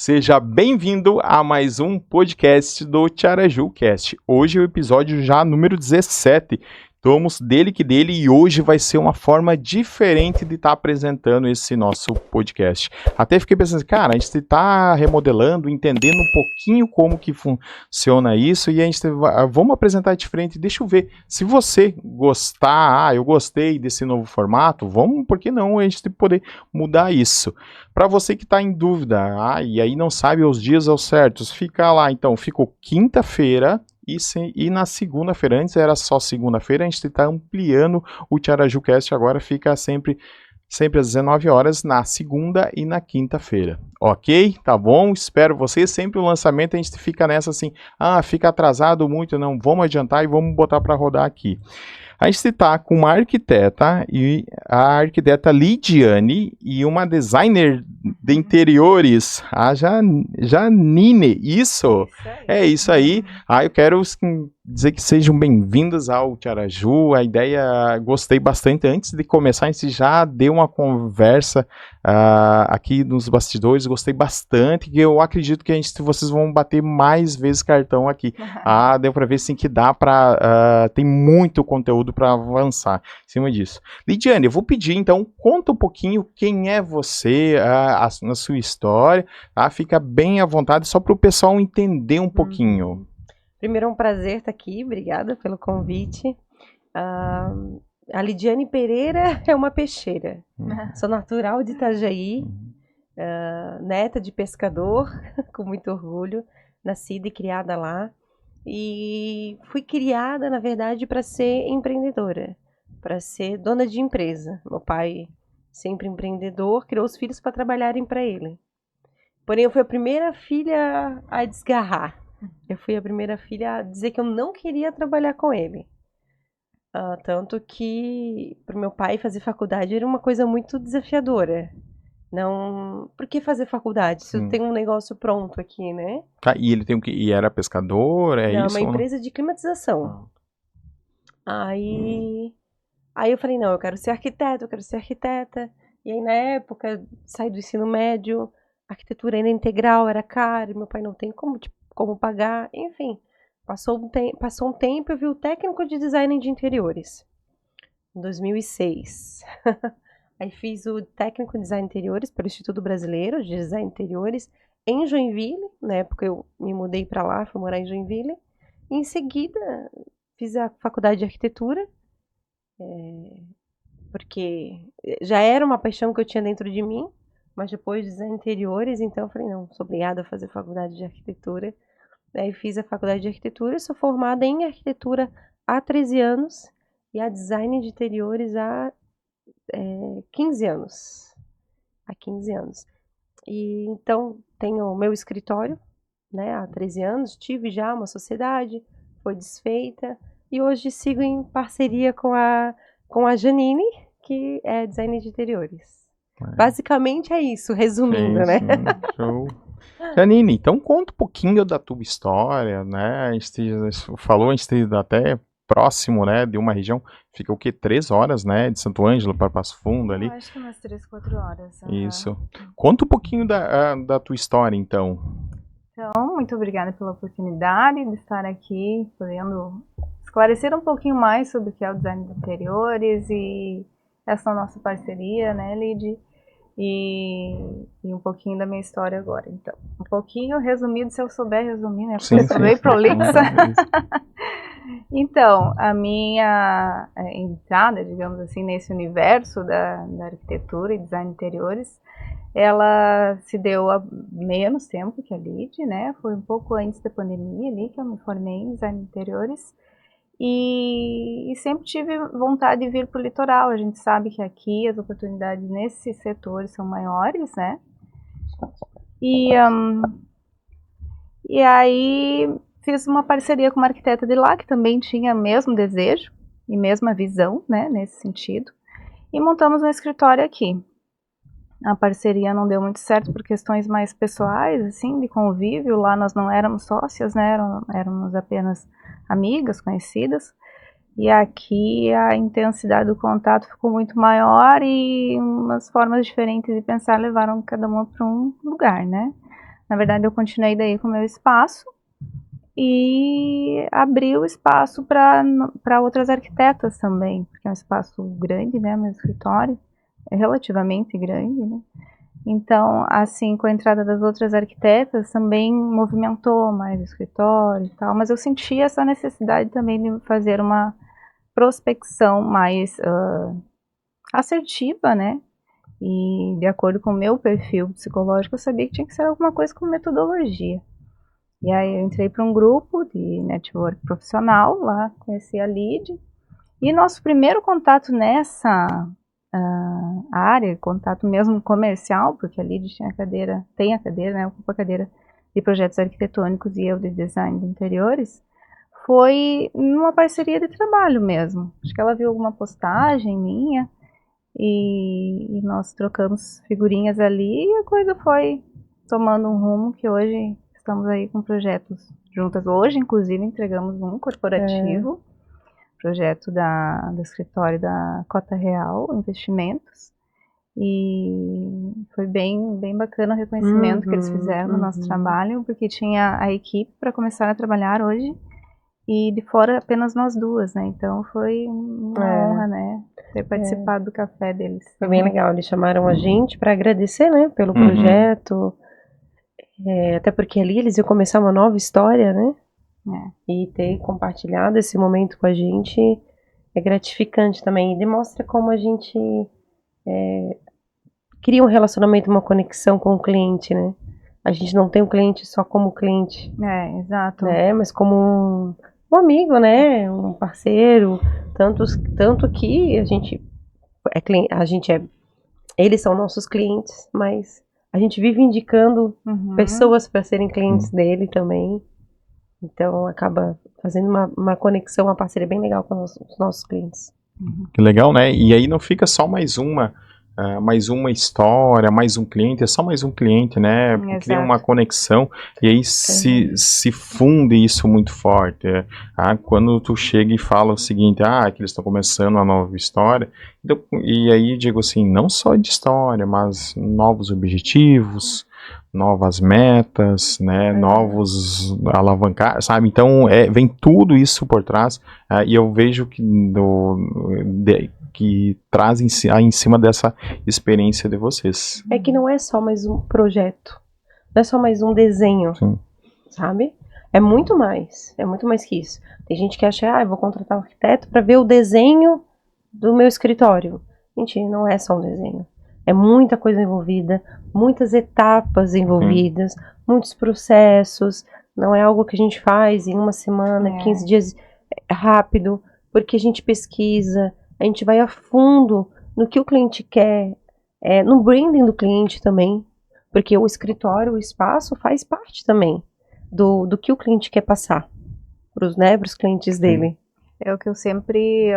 Seja bem-vindo a mais um podcast do TiarajuCast. Hoje é o episódio já número 17. Estamos dele que dele e hoje vai ser uma forma diferente de estar apresentando esse nosso podcast. Até fiquei pensando, cara, a gente está remodelando, entendendo um pouquinho como que funciona isso e a gente vamos apresentar diferente. Deixa eu ver, se você gostar, eu gostei desse novo formato, vamos, por que não a gente poder mudar isso? Para você que está em dúvida, e aí não sabe os dias ao certos, fica lá, então, ficou quinta-feira. E na segunda-feira, antes era só segunda-feira, a gente está ampliando o TiarajuCast, agora fica sempre às 19 horas, na segunda e na quinta-feira. Ok? Tá bom? Espero vocês. Sempre o lançamento a gente fica nessa assim, fica atrasado muito, não, vamos adiantar e vamos botar para rodar aqui. A gente está com uma arquiteta, e a arquiteta Lidiane e uma designer de interiores, a Janine. Isso! É isso aí. Eu quero dizer que sejam bem-vindos ao Tiaraju. A ideia, gostei bastante. Antes de começar, a gente já deu uma conversa aqui nos bastidores, gostei bastante, que eu acredito que vocês vão bater mais vezes cartão aqui. Deu para ver sim que dá para, tem muito conteúdo para avançar em cima disso. Lidiane, eu vou pedir então, conta um pouquinho quem é você, na sua história, tá? Fica bem à vontade, só para o pessoal entender um pouquinho. Primeiro é um prazer estar aqui, obrigada pelo convite. A Lidiane Pereira é uma peixeira. Sou natural de Itajaí, neta de pescador, com muito orgulho, nascida e criada lá. E fui criada, na verdade, para ser empreendedora, para ser dona de empresa. Meu pai, sempre empreendedor, criou os filhos para trabalharem para ele. Porém, eu fui a primeira filha a desgarrar. Eu fui a primeira filha a dizer que eu não queria trabalhar com ele. Tanto que para o meu pai fazer faculdade era uma coisa muito desafiadora. Não, por que fazer faculdade se eu tenho um negócio pronto aqui, né? E ele e era pescador, não, isso? Uma empresa de climatização. Aí eu falei, não, eu quero ser arquiteta. E aí na época, saí do ensino médio, a arquitetura era integral, era cara, e meu pai não tem como pagar, enfim. Passou um tempo, eu vi o técnico de design de interiores, em 2006. Aí fiz o técnico de design de interiores pelo Instituto Brasileiro de Design de Interiores, em Joinville. Na época eu me mudei para lá, fui morar em Joinville. E em seguida fiz a faculdade de arquitetura, porque já era uma paixão que eu tinha dentro de mim, mas depois de design de interiores, então eu falei, não, sou obrigada a fazer faculdade de arquitetura. Aí fiz a faculdade de arquitetura, sou formada em arquitetura há 13 anos e a design de interiores há 15 anos. Há 15 anos. E então tenho o meu escritório, né, há 13 anos, tive já uma sociedade, foi desfeita e hoje sigo em parceria com a Janine, que é designer de interiores. Basicamente é isso, resumindo, né? Show. Janine, então conta um pouquinho da tua história, né? A gente falou, a gente até próximo, né, de uma região, fica o quê? 3 horas, né, de Santo Ângelo para Passo Fundo ali? Eu acho que umas 3, 4 horas. Isso. Conta um pouquinho da tua história, então. Então, muito obrigada pela oportunidade de estar aqui, podendo esclarecer um pouquinho mais sobre o que é o design de interiores e essa nossa parceria, né, Lid? E um pouquinho da minha história agora, então. Um pouquinho resumido, se eu souber resumir, né? Porque eu sou bem prolixa. Então, a minha entrada, digamos assim, nesse universo da arquitetura e design de interiores, ela se deu há menos tempo que a Lid, né? Foi um pouco antes da pandemia ali que eu me formei em design de interiores. E sempre tive vontade de vir para o litoral. A gente sabe que aqui as oportunidades nesses setores são maiores, né? E aí fiz uma parceria com uma arquiteta de lá que também tinha o mesmo desejo e mesma visão, né, nesse sentido. E montamos um escritório aqui. A parceria não deu muito certo por questões mais pessoais, assim, de convívio. Lá nós não éramos sócias, né? Éramos apenas amigas, conhecidas. E aqui a intensidade do contato ficou muito maior e umas formas diferentes de pensar levaram cada uma para um lugar, né? Na verdade, eu continuei daí com o meu espaço e abri o espaço para outras arquitetas também, porque é um espaço grande, né, meu escritório é relativamente grande, né. Então, assim, com a entrada das outras arquitetas, também movimentou mais o escritório e tal, mas eu senti essa necessidade também de fazer uma prospecção mais assertiva, né? E de acordo com o meu perfil psicológico, eu sabia que tinha que ser alguma coisa com metodologia. E aí eu entrei para um grupo de network profissional, lá conheci a Lid, e nosso primeiro contato nessa área, contato mesmo comercial, porque a Lid tem a cadeira, né, ocupa a cadeira de projetos arquitetônicos e eu de design de interiores, foi numa parceria de trabalho mesmo. Acho que ela viu alguma postagem minha e nós trocamos figurinhas ali e a coisa foi tomando um rumo que hoje estamos aí com projetos juntas. Hoje, inclusive, entregamos um corporativo, projeto do escritório da Cota Real Investimentos, e foi bem bacana o reconhecimento que eles fizeram no nosso trabalho, porque tinha a equipe para começar a trabalhar hoje, e de fora apenas nós duas, né, então foi uma honra, né, ter participado do café deles. Foi bem legal, eles chamaram a gente para agradecer, né, pelo projeto, até porque ali eles iam começar uma nova história, né, e ter compartilhado esse momento com a gente é gratificante também, e demonstra como a gente cria um relacionamento, uma conexão com o cliente, né, a gente não tem o cliente só como cliente, exato, né, mas como um amigo, né, um parceiro, tanto que eles são nossos clientes, mas a gente vive indicando pessoas para serem clientes dele também, então acaba fazendo uma conexão, uma parceria bem legal com os nossos clientes. Que legal, né? E aí não fica só mais uma história, mais um cliente, é só mais um cliente, né? Cria uma conexão e aí se funde isso muito forte. Quando tu chega e fala o seguinte, que eles estão começando uma nova história, então, e aí digo assim, não só de história, mas novos objetivos, novas metas, né? Novos alavancar, sabe? Então vem tudo isso por trás e eu vejo que traz em cima dessa experiência de vocês. É que não é só mais um projeto, não é só mais um desenho, sabe? É muito mais que isso. Tem gente que acha, eu vou contratar um arquiteto para ver o desenho do meu escritório. Gente, não é só um desenho. É muita coisa envolvida, muitas etapas envolvidas, muitos processos. Não é algo que a gente faz em uma semana, 15 dias, rápido, porque a gente pesquisa, a gente vai a fundo no que o cliente quer, no branding do cliente também, porque o escritório, o espaço faz parte também do que o cliente quer passar para os clientes dele. É o que eu sempre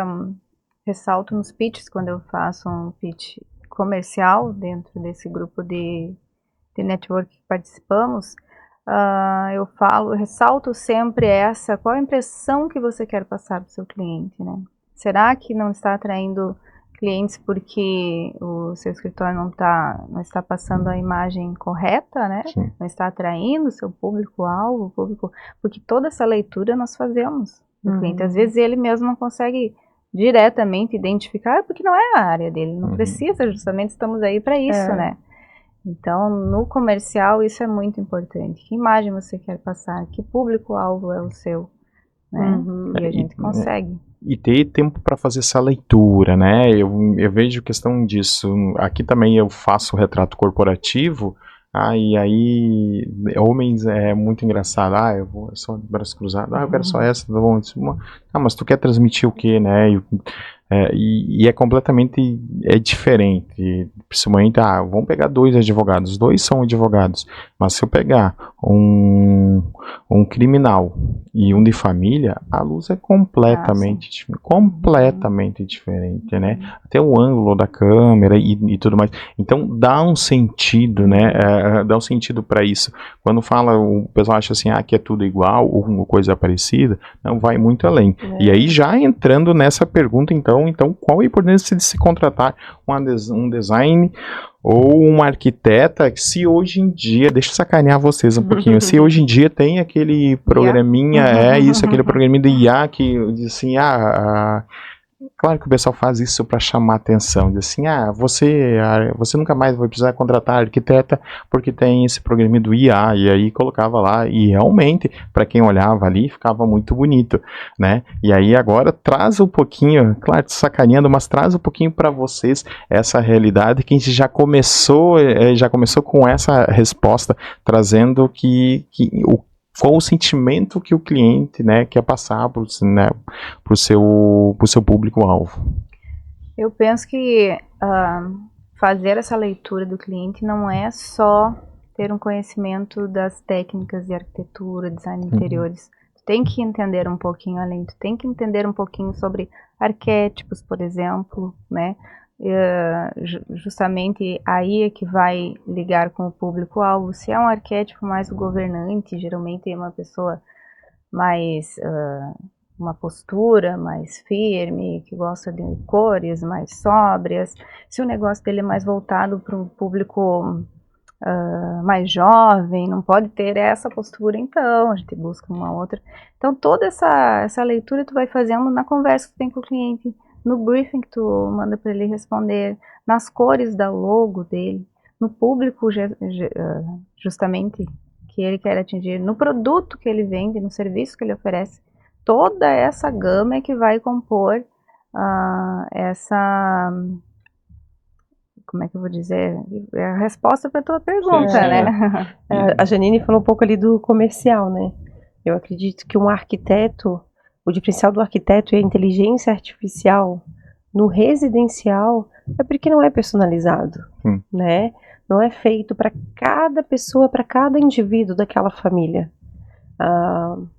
ressalto nos pitches, quando eu faço um pitch comercial dentro desse grupo de network que participamos, eu ressalto sempre qual a impressão que você quer passar para o seu cliente, né? Será que não está atraindo clientes porque o seu escritório não está passando a imagem correta, né? Não está atraindo o seu público-alvo, porque toda essa leitura nós fazemos do cliente. Às vezes ele mesmo não consegue diretamente identificar, porque não é a área dele, não precisa, justamente estamos aí para isso, né? Então, no comercial, isso é muito importante. Que imagem você quer passar? Que público-alvo é o seu? Né? E a gente consegue. E ter tempo para fazer essa leitura, né? Eu vejo questão disso. Aqui também eu faço retrato corporativo, e aí homens é muito engraçado. Eu vou só de braço cruzado. Eu quero só essa. Mas tu quer transmitir o quê, né? E é completamente diferente. Principalmente, vamos pegar 2 advogados. 2 são advogados. Mas se eu pegar um criminal e um de família, a luz é completamente diferente, né? Até o ângulo da câmera e tudo mais. Então dá um sentido, né? Dá um sentido para isso. Quando o pessoal acha assim, que é tudo igual ou uma coisa parecida, não, vai muito além. E aí já entrando nessa pergunta, então, Então, qual a importância de se contratar um design ou uma arquiteta, que se hoje em dia, deixa eu sacanear vocês um pouquinho, se hoje em dia tem aquele programinha, aquele programinha do IA que diz assim, claro que o pessoal faz isso para chamar atenção, diz assim, você nunca mais vai precisar contratar arquiteta porque tem esse programa do IA, e aí colocava lá, e realmente, para quem olhava ali, ficava muito bonito, né? E aí agora traz um pouquinho, claro, sacaneando, mas traz um pouquinho para vocês essa realidade que a gente já começou com essa resposta, trazendo qual o sentimento que o cliente, né, quer passar para o seu público-alvo. Eu penso que fazer essa leitura do cliente não é só ter um conhecimento das técnicas de arquitetura, design de interiores. Tu tem que entender um pouquinho além, tu tem que entender um pouquinho sobre arquétipos, por exemplo, né? Justamente aí é que vai ligar com o público-alvo. Se é um arquétipo mais governante, geralmente é uma pessoa mais, uma postura mais firme, que gosta de cores mais sóbrias. Se o negócio dele é mais voltado para um público mais jovem, não pode ter essa postura, então a gente busca uma outra. Então toda essa leitura tu vai fazendo na conversa que tu tem com o cliente, no briefing que tu manda para ele responder, nas cores da logo dele, no público justamente que ele quer atingir, no produto que ele vende, no serviço que ele oferece. Toda essa gama é que vai compor essa, como é que eu vou dizer, é a resposta para a tua pergunta, né? A Janine falou um pouco ali do comercial, né? Eu acredito que um arquiteto, o diferencial do arquiteto é a inteligência artificial no residencial, é porque não é personalizado, né? Não é feito para cada pessoa, para cada indivíduo daquela família.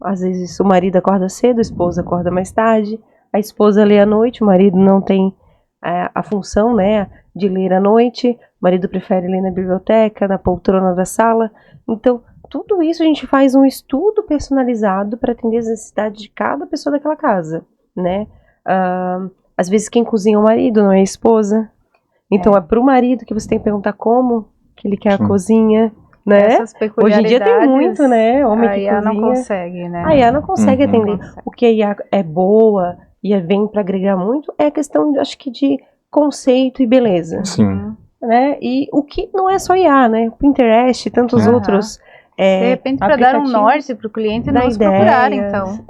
Às vezes o marido acorda cedo, a esposa acorda mais tarde, a esposa lê à noite, o marido não tem a função, né, de ler à noite, o marido prefere ler na biblioteca, na poltrona da sala. Então, tudo isso a gente faz um estudo personalizado para atender as necessidades de cada pessoa daquela casa, né? Às vezes quem cozinha é o marido, não é a esposa. Então é para o marido que você tem que perguntar como que ele quer a cozinha, né? Hoje em dia tem muito, né? Homem que cozinha. A IA não consegue, né? A IA não consegue atender. O que a IA é boa e vem para agregar muito é a questão, acho que, de conceito e beleza. Sim. Né? E o que não é só IA, né? O Pinterest e tantos outros. De repente, para dar um norte para o cliente nos procurar, então.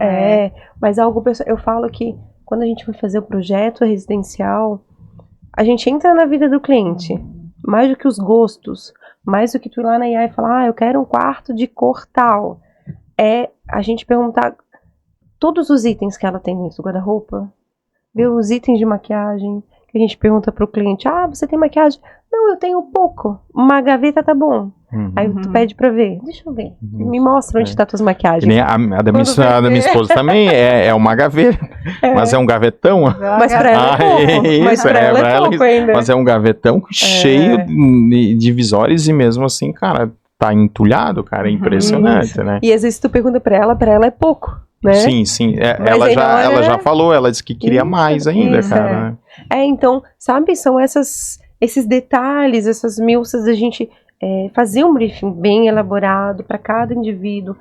Mas algo, eu falo que quando a gente vai fazer o projeto residencial, a gente entra na vida do cliente, mais do que os gostos, mais do que tu ir lá na IA e falar, eu quero um quarto de cor tal. É a gente perguntar todos os itens que ela tem dentro do guarda-roupa, ver os itens de maquiagem, que a gente pergunta pro cliente, você tem maquiagem? Não, eu tenho pouco, uma gaveta tá bom. Aí tu pede pra ver, deixa eu ver, me mostra onde tá tuas maquiagens. A da minha esposa também é uma gaveta, mas é um gavetão. Mas pra ela é pouco, mas pra ela é pouco ainda. Mas é um gavetão cheio de visórios e mesmo assim, cara, tá entulhado, cara, é impressionante, né? E às vezes tu pergunta pra ela é pouco. Né? Sim, ela já falou, ela disse que queria mais ainda, cara. Então, sabe, são esses detalhes, essas milças da gente fazer um briefing bem elaborado para cada indivíduo.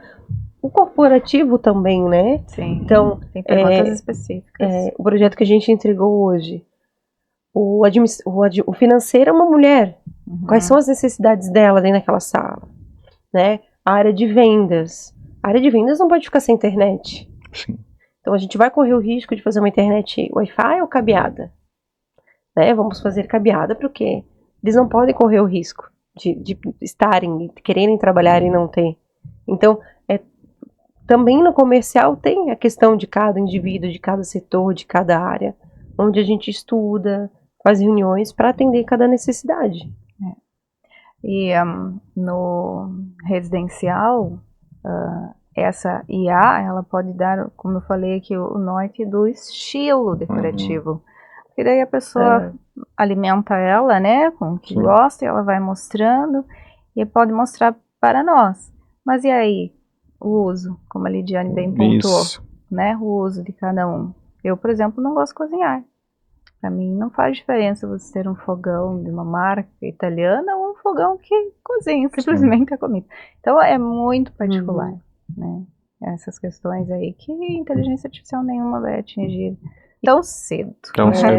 O corporativo também, né? Sim, então, tem perguntas específicas. O projeto que a gente entregou hoje, o financeiro é uma mulher. Quais são as necessidades dela dentro daquela sala? Né? A área de vendas. A área de vendas não pode ficar sem internet. Sim. Então a gente vai correr o risco de fazer uma internet Wi-Fi ou cabeada. Né? Vamos fazer cabeada porque eles não podem correr o risco de estarem, quererem trabalhar e não ter. Então, também no comercial tem a questão de cada indivíduo, de cada setor, de cada área, onde a gente estuda, faz reuniões para atender cada necessidade. E no residencial, essa IA, ela pode dar, como eu falei aqui, o norte do estilo decorativo. Porque daí a pessoa alimenta ela, né, com o que gosta, e ela vai mostrando, e pode mostrar para nós. Mas e aí, o uso, como a Lidiane bem pontuou, né, o uso de cada um. Eu, por exemplo, não gosto de cozinhar. Para mim não faz diferença você ter um fogão de uma marca italiana ou um fogão que cozinha simplesmente a comida. Então é muito particular, né? Essas questões aí que inteligência artificial nenhuma vai atingir tão cedo. Tão cedo,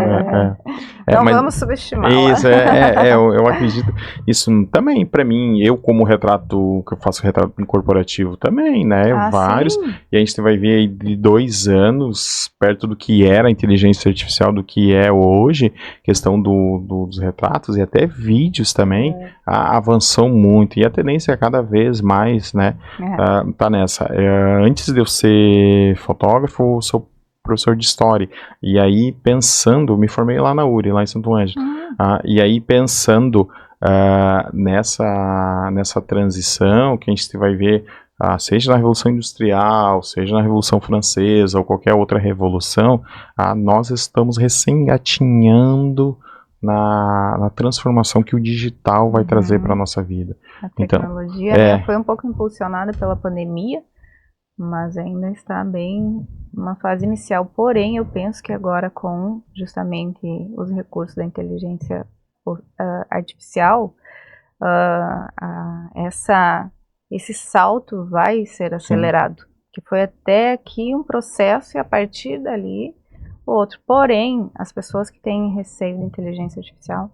Não mas vamos subestimar. isso, eu acredito. Isso também, para mim, eu como retrato, que eu faço retrato corporativo também, né? Vários. Sim. E a gente vai ver aí de 2 anos, perto do que era a inteligência artificial, do que é hoje, questão dos retratos e até vídeos também, avançou muito. E a tendência é cada vez mais, né? Tá nessa. Antes de eu ser fotógrafo, eu sou professor de História, e aí pensando, me formei lá na URI, lá em Santo Ângelo, e aí pensando nessa transição que a gente vai ver, seja na Revolução Industrial, seja na Revolução Francesa, ou qualquer outra revolução, nós estamos recém-engatinhando na transformação que o digital vai trazer para a nossa vida. A tecnologia foi um pouco impulsionada pela pandemia, mas ainda está bem uma fase inicial. Porém, eu penso que agora com justamente os recursos da inteligência artificial, esse salto vai ser acelerado. Que foi até aqui um processo e a partir dali outro. Porém, as pessoas que têm receio da inteligência artificial,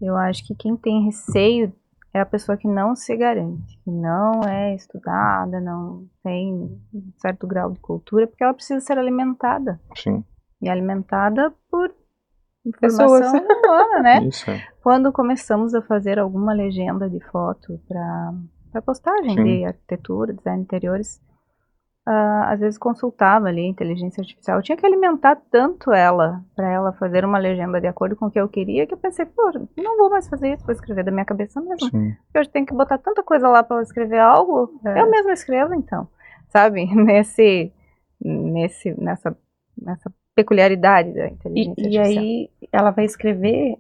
eu acho que quem tem receio é a pessoa que não se garante, que não é estudada, não tem um certo grau de cultura, porque ela precisa ser alimentada. Sim. E alimentada por informação humana, né? Isso. Quando começamos a fazer alguma legenda de foto para postagem de arquitetura, design de interiores, às vezes consultava ali a inteligência artificial. Eu tinha que alimentar tanto ela para ela fazer uma legenda de acordo com o que eu queria, que eu pensei, pô, não vou mais fazer isso, vou escrever da minha cabeça mesmo. Porque eu tenho que botar tanta coisa lá para ela escrever algo, eu mesma escrevo então, sabe? Nessa peculiaridade da inteligência artificial. E aí ela vai escrever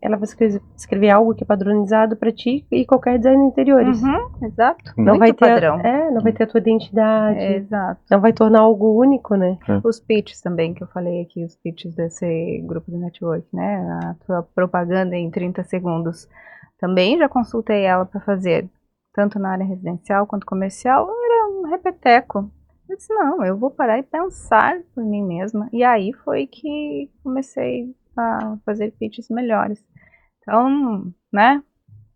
algo que é padronizado para ti e qualquer design de interiores. Exato. Não Muito vai ter padrão. não vai ter a tua identidade. Exato. Não vai tornar algo único, né? Os pitches também, que eu falei aqui, os pitches desse grupo de network, né? A tua propaganda em 30 segundos. Também já consultei ela para fazer, tanto na área residencial quanto comercial, era um repeteco. Eu disse, não, eu vou parar e pensar por mim mesma. E aí foi que comecei a fazer pitches melhores. Então, né,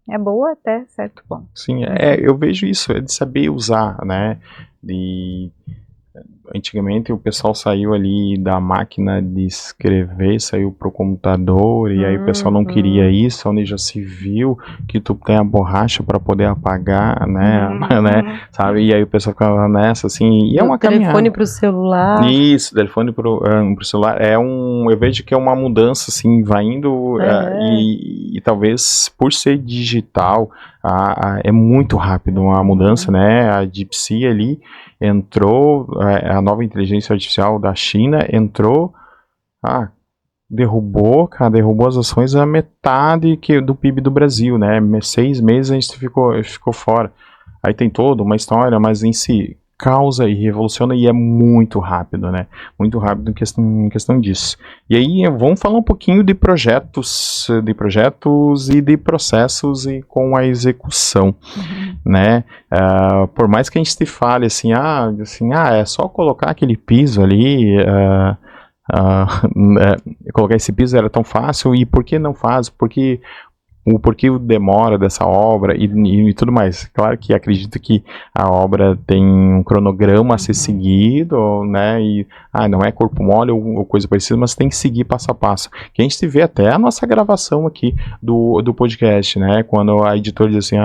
é boa até certo ponto. Sim, eu vejo isso, de saber usar, né, antigamente o pessoal saiu ali da máquina de escrever, saiu pro computador, e aí o pessoal não queria isso, onde já se viu que tu tem a borracha para poder apagar, né, sabe, e aí o pessoal ficava nessa, assim, e é uma caminhada. Telefone pro celular. Isso, telefone pro celular, eu vejo que é uma mudança, assim, vai indo, e talvez por ser digital, é muito rápido a mudança, né, a DeepSeek ali entrou, a nova inteligência artificial da China entrou, derrubou as ações a metade do PIB do Brasil, né, 6 meses a gente ficou fora. Aí tem toda uma história, mas em si causa e revoluciona e é muito rápido, né? Muito rápido em questão disso. E aí vamos falar um pouquinho de projetos e de processos e com a execução, né? Por mais que a gente te fale assim, é só colocar aquele piso ali, colocar esse piso era tão fácil, e por que não faz? O porquê demora dessa obra e tudo mais. Claro que acredito que a obra tem um cronograma a ser seguido, né, e não é corpo mole ou coisa parecida, mas tem que seguir passo a passo. Que a gente vê até a nossa gravação aqui do podcast, né, quando a editora diz assim,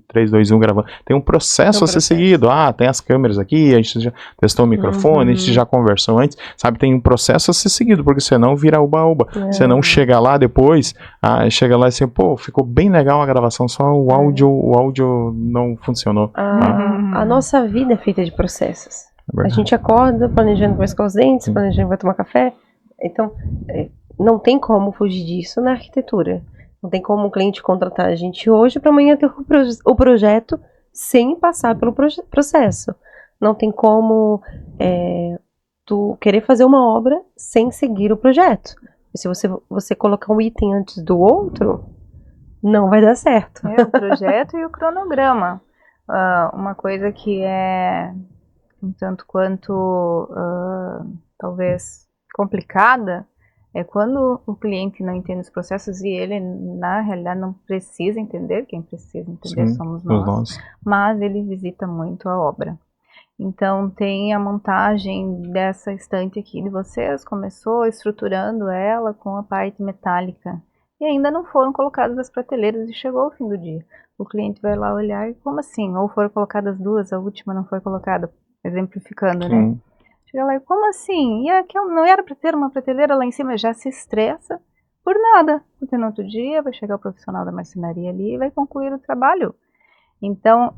3, 2, 1 gravando, tem um processo a ser seguido, tem as câmeras aqui, a gente já testou o microfone, a gente já conversou antes, sabe, tem um processo a ser seguido, porque senão vira uba-uba, senão chega lá depois, chega lá e assim, pô, ficou bem legal a gravação, só o áudio não funcionou. A nossa vida é feita de processos. A gente acorda planejando que vai escovar os dentes, planejando que vai tomar café. Então, não tem como fugir disso na arquitetura. Não tem como um cliente contratar a gente hoje para amanhã ter o projeto sem passar pelo processo. Não tem como tu querer fazer uma obra sem seguir o projeto. Se você colocar um item antes do outro, não vai dar certo. O projeto e o cronograma. Uma coisa que é um tanto quanto, talvez, complicada, é quando o cliente não entende os processos e ele, na realidade, não precisa entender, quem precisa entender somos nós, mas ele visita muito a obra. Então, tem a montagem dessa estante aqui de vocês, começou estruturando ela com a parte metálica, e ainda não foram colocadas as prateleiras e chegou o fim do dia. O cliente vai lá olhar e como assim? Ou foram colocadas duas, a última não foi colocada, exemplificando, né? Chega lá e como assim? E aqui não era para ter uma prateleira lá em cima, já se estressa por nada. Porque no outro dia vai chegar o profissional da marcenaria ali e vai concluir o trabalho. Então,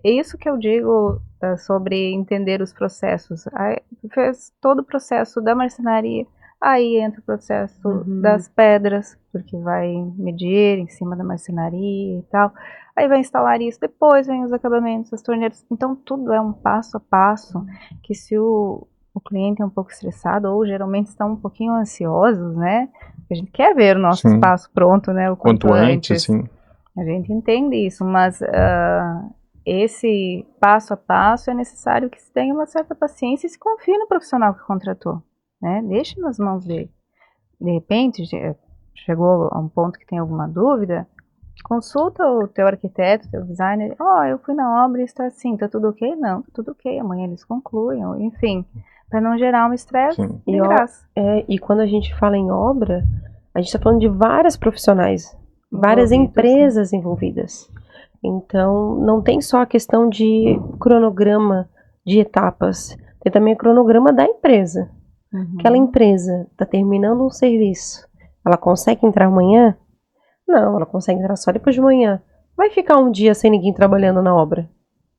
é isso que eu digo sobre entender os processos. Aí, fez todo o processo da marcenaria, aí entra o processo das pedras, porque vai medir em cima da marcenaria e tal. Aí vai instalar isso, depois vem os acabamentos, as torneiras. Então, tudo é um passo a passo, que se o cliente é um pouco estressado, ou geralmente estão um pouquinho ansiosos, né? A gente quer ver o nosso espaço pronto, né? O quanto antes. Sim. A gente entende isso, mas esse passo a passo é necessário que se tenha uma certa paciência e se confie no profissional que contratou, né? Deixe nas mãos dele. De repente, chegou a um ponto que tem alguma dúvida, consulta o teu arquiteto, teu designer. Eu fui na obra e está assim, tá tudo ok? Não, tá tudo ok, amanhã eles concluem, enfim, para não gerar um estresse de graça. E quando a gente fala em obra, a gente está falando de várias profissionais, várias empresas envolvidas. Então, não tem só a questão de cronograma de etapas, tem também o cronograma da empresa. Aquela empresa está terminando um serviço, ela consegue entrar amanhã? Não, ela consegue entrar só depois de manhã. Vai ficar um dia sem ninguém trabalhando na obra,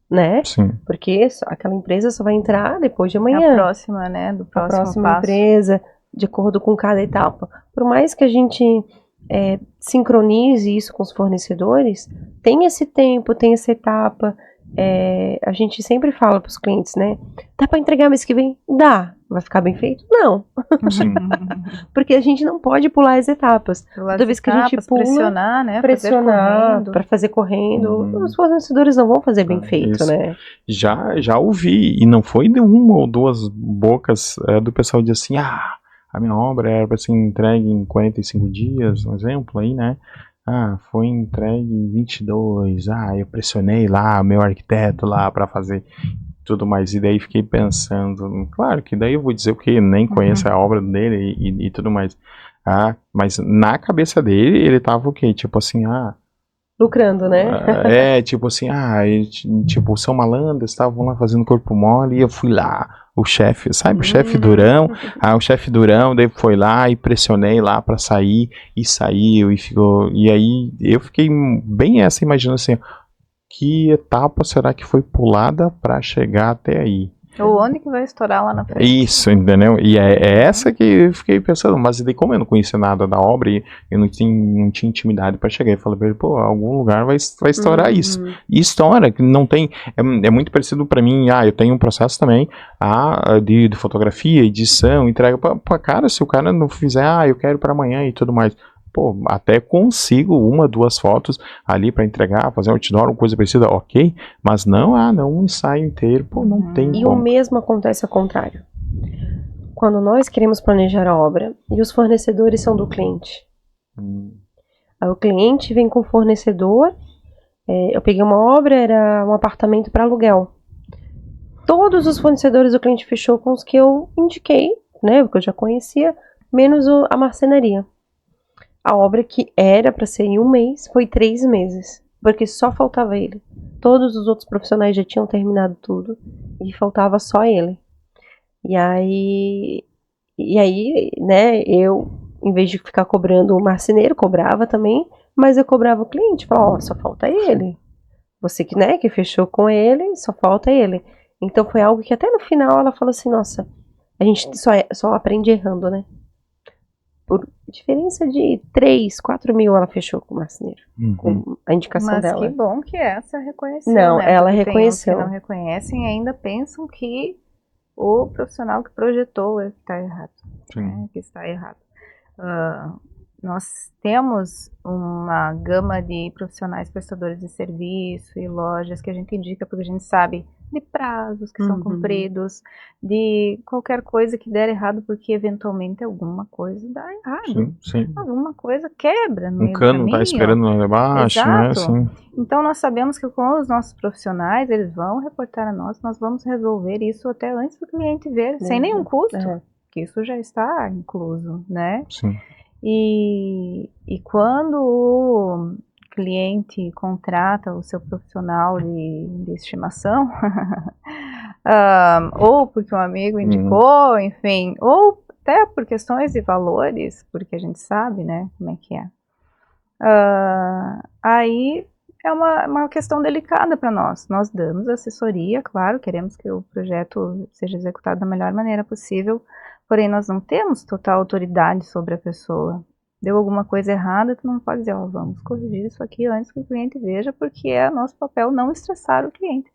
né? Sim. Porque aquela empresa só vai entrar depois de amanhã. É a próxima, né? Do próximo a próxima passo. Empresa, de acordo com cada etapa. Por mais que a gente sincronize isso com os fornecedores, tem esse tempo, tem essa etapa. A gente sempre fala para os clientes, né? Dá para entregar mês que vem? Dá. Vai ficar bem feito? Não. Porque a gente não pode pular as etapas. Toda vez que a gente pula, pressionar, né? Para fazer correndo, os fornecedores não vão fazer bem feito, isso. Né? Já ouvi, e não foi de uma ou duas bocas do pessoal de assim, a minha obra era para ser entregue em 45 dias, um exemplo aí, né? Foi entregue em 22, eu pressionei lá meu arquiteto lá para fazer tudo mais, e daí fiquei pensando, claro que daí eu vou dizer o que nem conheço a obra dele e tudo mais, mas na cabeça dele, ele tava o quê? Tipo assim, lucrando, né? Tipo assim, tipo, o seu malandro estavam lá fazendo corpo mole e eu fui lá, o chefe, sabe, o chefe durão, o chefe durão, daí foi lá e pressionei lá pra sair, e saiu, e ficou, e aí eu fiquei bem imaginando assim, que etapa será que foi pulada pra chegar até aí? Ou onde que vai estourar lá na frente? Isso, entendeu? E é essa que eu fiquei pensando, mas daí como eu não conhecia nada da obra e eu não tinha intimidade para chegar, eu falei pra ele, algum lugar vai estourar isso. E estoura, que não tem, é muito parecido para mim, eu tenho um processo também de fotografia, edição, entrega pra cara, se o cara não fizer, eu quero para amanhã e tudo mais. Até consigo 1, 2 fotos ali para entregar, fazer um outdoor, uma coisa parecida, ok, mas não, um ensaio inteiro, não tem como. E o mesmo acontece ao contrário. Quando nós queremos planejar a obra e os fornecedores são do cliente. Aí o cliente vem com o fornecedor, eu peguei uma obra, era um apartamento para aluguel. Todos os fornecedores do cliente fechou com os que eu indiquei, né, porque eu já conhecia, menos a marcenaria. A obra que era para ser em 1 mês foi 3 meses, porque só faltava ele. Todos os outros profissionais já tinham terminado tudo e faltava só ele. E aí, né, eu, em vez de ficar cobrando o marceneiro, cobrava também, mas eu cobrava o cliente, falava, só falta ele. Você que, né, que fechou com ele, só falta ele. Então foi algo que até no final ela falou assim, nossa, a gente só aprende errando, né? Por diferença de 3, 4 mil ela fechou com o marceneiro, com a indicação dela. Mas que bom que essa reconheceu, não, né? Ela porque reconheceu. Tem uns que não reconhecem e ainda pensam que o profissional que projetou é que está errado. Que está errado. Nós temos uma gama de profissionais prestadores de serviço e lojas que a gente indica porque a gente sabe de prazos que são cumpridos, de qualquer coisa que der errado, porque eventualmente alguma coisa dá errado. Sim, sim. Alguma coisa quebra no Um meio do cano tá caminho. esperando lá embaixo, né? Exato. Assim. Então nós sabemos que com os nossos profissionais, eles vão reportar a nós vamos resolver isso até antes do cliente ver, sem nenhum custo, que isso já está incluso, né? Sim. E quando o cliente contrata o seu profissional de estimação, ou porque um amigo indicou, enfim, ou até por questões de valores, porque a gente sabe, né, como é que é. Aí é uma questão delicada para nós. Nós damos assessoria, claro, queremos que o projeto seja executado da melhor maneira possível, porém nós não temos total autoridade sobre a pessoa. Deu alguma coisa errada, tu não pode dizer, vamos corrigir isso aqui antes que o cliente veja, porque é nosso papel não estressar o cliente.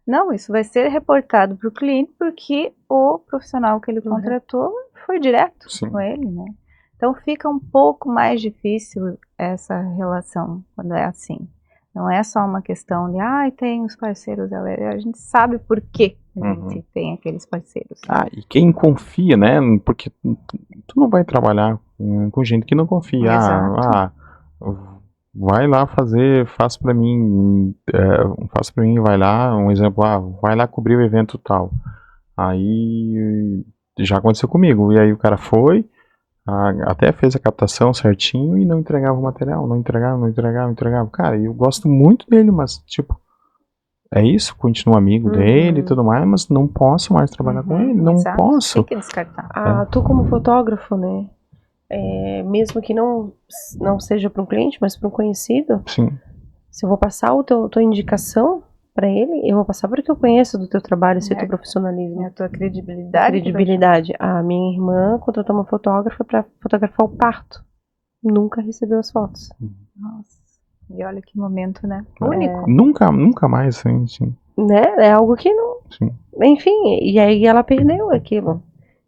Não, isso vai ser reportado para o cliente porque o profissional que ele contratou foi direto com ele, né? Então fica um pouco mais difícil essa relação quando é assim. Não é só uma questão de, tem os parceiros, a gente sabe por que a gente tem aqueles parceiros. E quem confia, né? Porque tu não vai trabalhar com gente que não confia. Vai lá faz pra mim, vai lá, um exemplo, vai lá cobrir o evento tal. Aí já aconteceu comigo, e aí o cara foi, até fez a captação certinho e não entregava o material, não entregava. Cara, eu gosto muito dele, mas tipo, é isso, continuo amigo dele e tudo mais, mas não posso mais trabalhar com ele, não posso. Tem que descartar. Tu como fotógrafo, né, mesmo que não seja para um cliente, mas para um conhecido, sim. Se eu vou passar a tua indicação para ele, eu vou passar porque eu conheço do teu trabalho, esse teu profissionalismo. A tua credibilidade. A minha irmã contratou uma fotógrafa para fotografar o parto. Nunca recebeu as fotos. Nossa, e olha que momento, né? Único. Nunca mais, sim. Né? É algo que não... Sim. Enfim, e aí ela perdeu aquilo.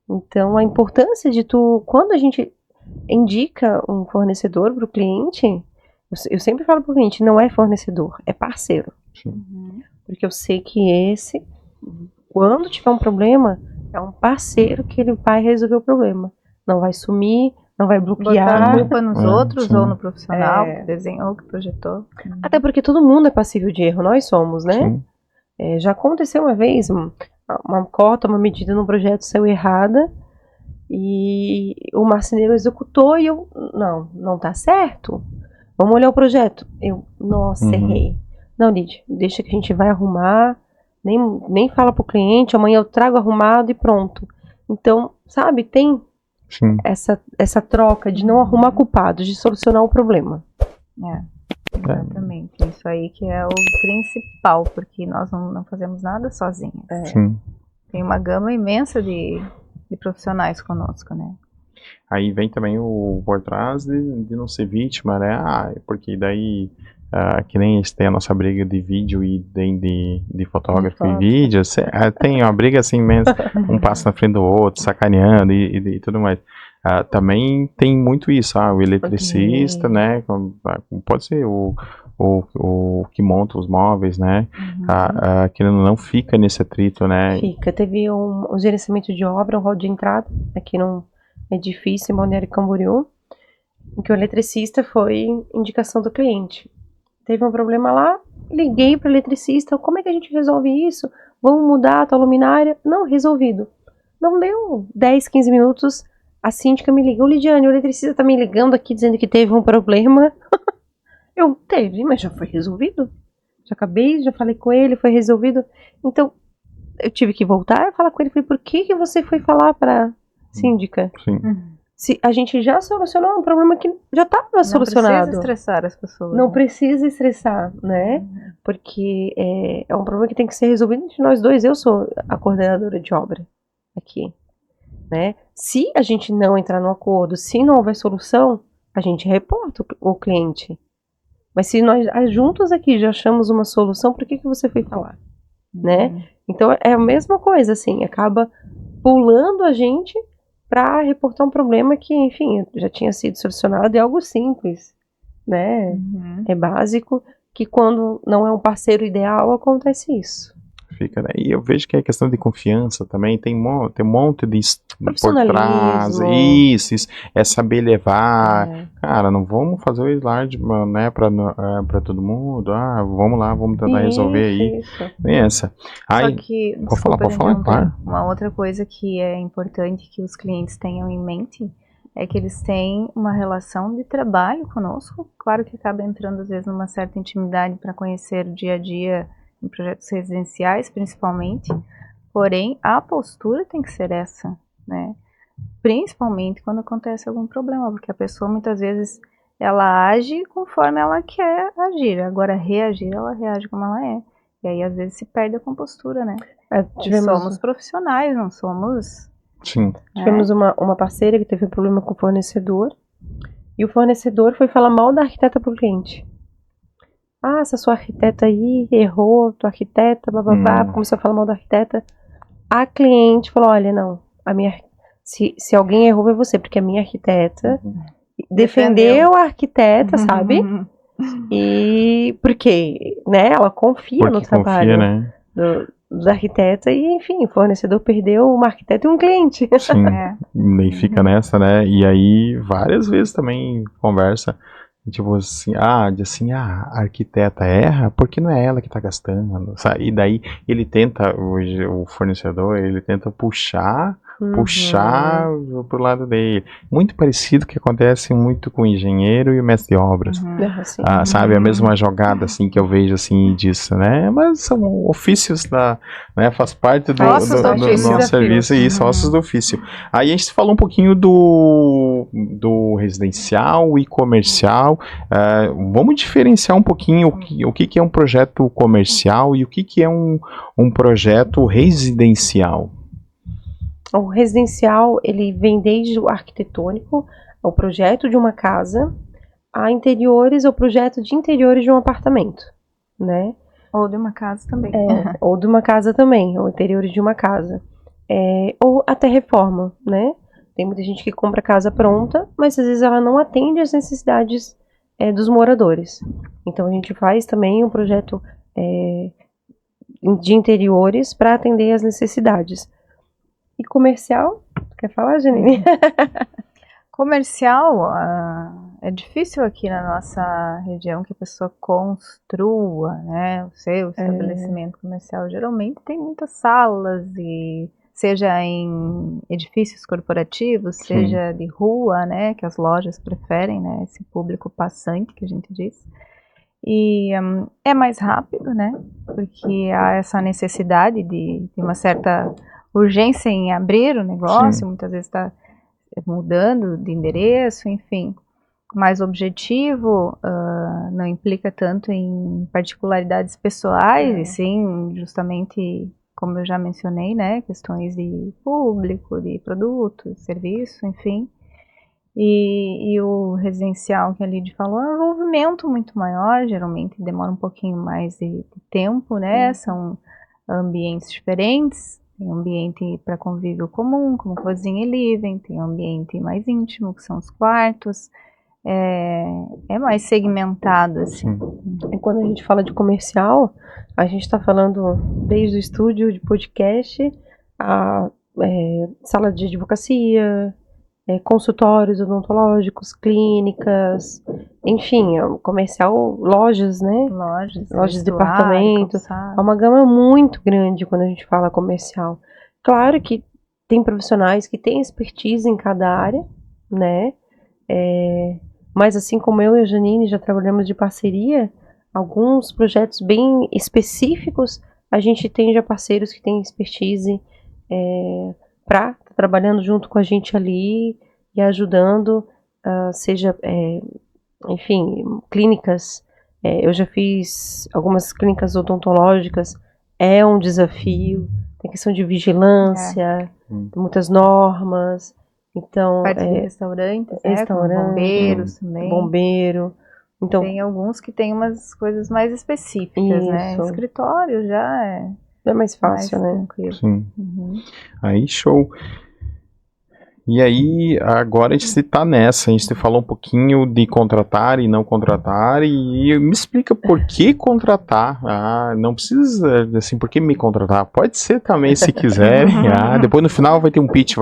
Então, a importância de quando a gente indica um fornecedor para o cliente, eu sempre falo para o cliente, não é fornecedor, é parceiro. Porque eu sei que quando tiver um problema, é um parceiro que ele vai resolver o problema. Não vai sumir, não vai bloquear. Botar a culpa nos outros ou no profissional que desenhou, que projetou. Até porque todo mundo é passível de erro, nós somos, né? Já aconteceu uma vez, uma medida no projeto saiu errada e o marceneiro executou e eu, não tá certo. Vamos olhar o projeto. Nossa, errei. Não, Lídia, deixa que a gente vai arrumar, nem fala pro cliente, amanhã eu trago arrumado e pronto. Então, sabe, tem essa troca de não arrumar culpados, de solucionar o problema. Exatamente. Isso aí que é o principal, porque nós não fazemos nada sozinhos. Tem uma gama imensa de profissionais conosco, né? Aí vem também o por trás de não ser vítima, né? Porque daí, que nem a gente tem a nossa briga de vídeo e de fotógrafo e vídeo, tem uma briga assim imensa, um passa na frente do outro, sacaneando e tudo mais. Também tem muito isso, o eletricista, né? Pode ser o que monta os móveis, né? Que não fica nesse atrito, né? Fica. Teve um gerenciamento de obra, um hall de entrada, aqui no edifício em Balneário Camboriú, em que o eletricista foi indicação do cliente. Teve um problema lá, liguei para o eletricista, como é que a gente resolve isso? Vamos mudar a tua luminária? Não, resolvido. Não deu 10, 15 minutos, a síndica me ligou, Lidiane, o eletricista tá me ligando aqui dizendo que teve um problema. Teve, mas já foi resolvido. Já falei com ele, foi resolvido. Então, eu tive que voltar e falar com ele, falei, por que você foi falar para síndica? Se a gente já solucionou um problema que já estava solucionado. Não precisa estressar as pessoas. Não precisa estressar, né? Porque é um problema que tem que ser resolvido entre nós dois. Eu sou a coordenadora de obra aqui, né? Se a gente não entrar no acordo, se não houver solução, a gente reporta o cliente. Mas se nós juntos aqui já achamos uma solução, por que você foi falar? Né? Então é a mesma coisa, assim, acaba pulando a gente para reportar um problema que, enfim, já tinha sido solucionado, é algo simples, né? É básico, que quando não é um parceiro ideal, acontece isso. Fica, né? E eu vejo que é questão de confiança também, tem um monte de por trás, Profissionalismo. isso, é saber levar, cara, não vamos fazer o slide, né, pra todo mundo, vamos lá, vamos tentar resolver aí, Isso. essa. Só Aí, que, pode falar, claro. uma outra coisa que é importante que os clientes tenham em mente é que eles têm uma relação de trabalho conosco, claro que acaba entrando às vezes numa certa intimidade para conhecer o dia a dia em projetos residenciais, principalmente, porém a postura tem que ser essa, né? Principalmente quando acontece algum problema, porque a pessoa muitas vezes ela age conforme ela quer agir, agora reagir, ela reage como ela é. E aí às vezes se perde a compostura, né? Somos profissionais, não somos... Sim. Tivemos uma parceira que teve um problema com o fornecedor, e o fornecedor foi falar mal da arquiteta pro cliente. Essa sua arquiteta aí errou, tua arquiteta, bababá, começou a falar mal da arquiteta. A cliente falou, olha, não, se alguém errou foi você, porque a minha arquiteta defendeu a arquiteta, sabe? E porque, né, ela confia no trabalho, né? do arquiteta e, enfim, o fornecedor perdeu uma arquiteta e um cliente. Sim, daí fica nessa, né? E aí, várias vezes também conversa, tipo assim, a arquiteta erra porque não é ela que tá gastando, sabe? E daí ele tenta, o fornecedor, ele tenta puxar pro lado dele. Muito parecido que acontece muito com o engenheiro e o mestre de obras. Sabe, a mesma jogada assim que eu vejo assim disso, né? Mas são ofícios né? Faz parte do nosso serviço e sócios do ofício. Aí a gente falou um pouquinho do residencial e comercial. Vamos diferenciar um pouquinho o que é um projeto comercial e o que é um projeto residencial. O residencial, ele vem desde o arquitetônico, o projeto de uma casa, a interiores, o projeto de interiores de um apartamento, né? Ou de uma casa também. Ou de uma casa também, ou interiores de uma casa. Ou até reforma, né? Tem muita gente que compra casa pronta, mas às vezes ela não atende às necessidades dos moradores. Então a gente faz também um projeto de interiores para atender às necessidades. E comercial? Quer falar, Janine? Comercial, é difícil aqui na nossa região que a pessoa construa, né, o seu estabelecimento comercial. Geralmente tem muitas salas, seja em edifícios corporativos, seja de rua, né, que as lojas preferem, né, esse público passante que a gente diz. E é mais rápido, né, porque há essa necessidade de uma certa urgência em abrir o negócio, muitas vezes está mudando de endereço, enfim, mais objetivo, não implica tanto em particularidades pessoais, e sim, justamente, como eu já mencionei, né, questões de público, de produto, de serviço, enfim. E o residencial que a Lidy falou é um envolvimento muito maior, geralmente demora um pouquinho mais de tempo, né, são ambientes diferentes. Tem ambiente para convívio comum, como cozinha e living, tem ambiente mais íntimo, que são os quartos, é mais segmentado, assim. E quando a gente fala de comercial, a gente está falando desde o estúdio de podcast, a sala de advocacia, consultórios odontológicos, clínicas, enfim, comercial, lojas, né? Lojas, departamentos. É uma gama muito grande quando a gente fala comercial. Claro que tem profissionais que têm expertise em cada área, né? Mas assim como eu e a Janine já trabalhamos de parceria, alguns projetos bem específicos, a gente tem já parceiros que têm expertise para estar trabalhando junto com a gente ali e ajudando, seja, enfim, clínicas. Eu já fiz algumas clínicas odontológicas, é um desafio, tem questão de vigilância, muitas normas. Então, parte de restaurantes, né, com bombeiros também. Bombeiro. Então, tem alguns que tem umas coisas mais específicas, né? Escritório já é mais fácil, né? Tranquilo. Sim. Aí, show. E aí, agora a gente está nessa, a gente falou um pouquinho de contratar e não contratar, e me explica por que contratar. Não precisa, assim, por que me contratar? Pode ser também, se quiserem. Depois no final vai ter um pitch